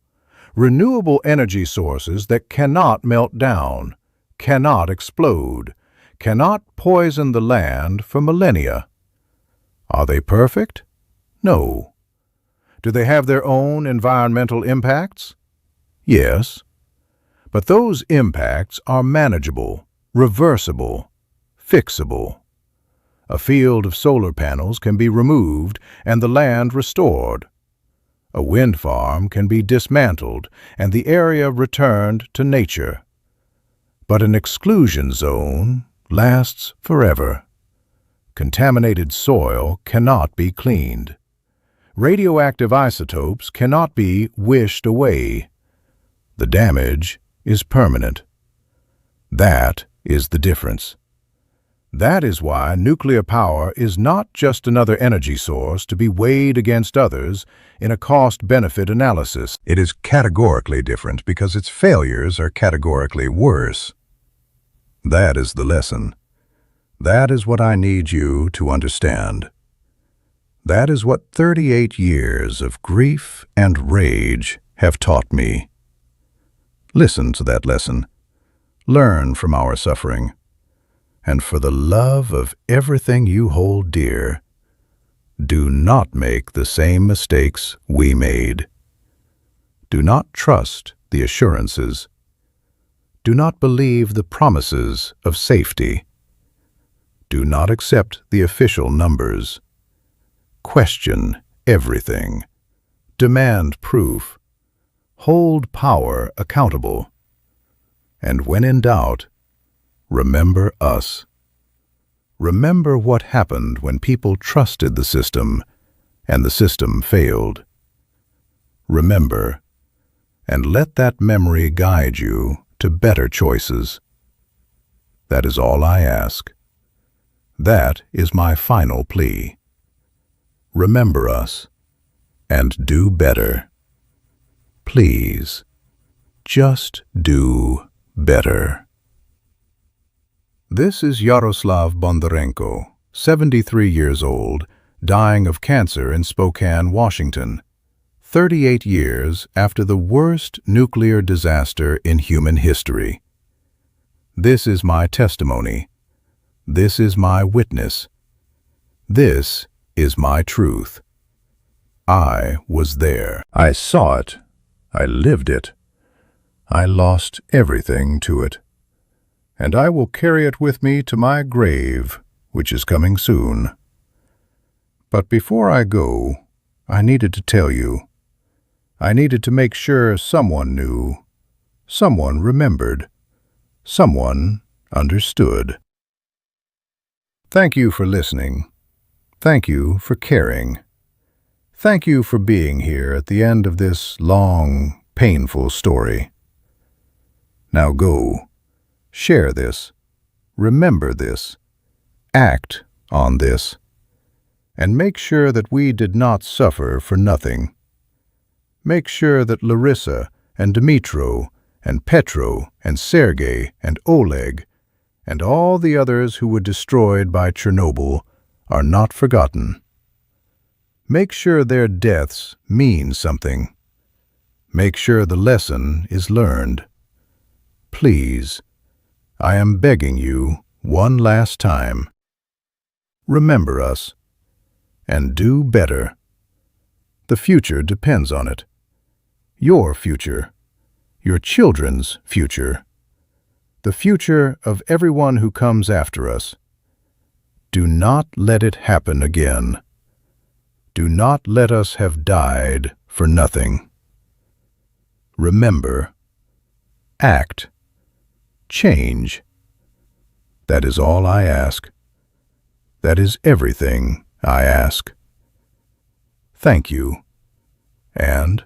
renewable energy sources that cannot melt down, cannot explode, cannot poison the land for millennia. Are they perfect? No. Do they have their own environmental impacts? Yes. But those impacts are manageable, reversible, fixable. A field of solar panels can be removed and the land restored. A wind farm can be dismantled and the area returned to nature. But an exclusion zone lasts forever. Contaminated soil cannot be cleaned. Radioactive isotopes cannot be wished away. The damage is permanent. That is the difference. That is why nuclear power is not just another energy source to be weighed against others in a cost-benefit analysis. It is categorically different because its failures are categorically worse. That is the lesson. That is what I need you to understand. That is what 38 years of grief and rage have taught me. Listen to that lesson. Learn from our suffering. And for the love of everything you hold dear, do not make the same mistakes we made. Do not trust the assurances. Do not believe the promises of safety. Do not accept the official numbers. Question everything. Demand proof. Hold power accountable. And when in doubt, remember us. Remember what happened when people trusted the system and the system failed. Remember, and let that memory guide you to better choices. That is all I ask. That is my final plea. Remember us and do better. Please, just do better. This is Yaroslav Bondarenko, 73 years old, dying of cancer in Spokane, Washington, 38 years after the worst nuclear disaster in human history. This is my testimony. This is my witness. This is my truth. I was there. I saw it. I lived it. I lost everything to it. And I will carry it with me to my grave, which is coming soon. But before I go, I needed to tell you. I needed to make sure someone knew, someone remembered, someone understood. Thank you for listening. Thank you for caring. Thank you for being here at the end of this long, painful story. Now go. Share this. Remember this. Act on this. And make sure that we did not suffer for nothing. Make sure that Larissa and Dmitro and Petro and Sergei and Oleg and all the others who were destroyed by Chernobyl are not forgotten. Make sure their deaths mean something. Make sure the lesson is learned. Please, I am begging you one last time. Remember us and do better. The future depends on it. Your future, your children's future, the future of everyone who comes after us. Do not let it happen again. Do not let us have died for nothing. Remember, act, change. That is all I ask. That is everything I ask. Thank you, and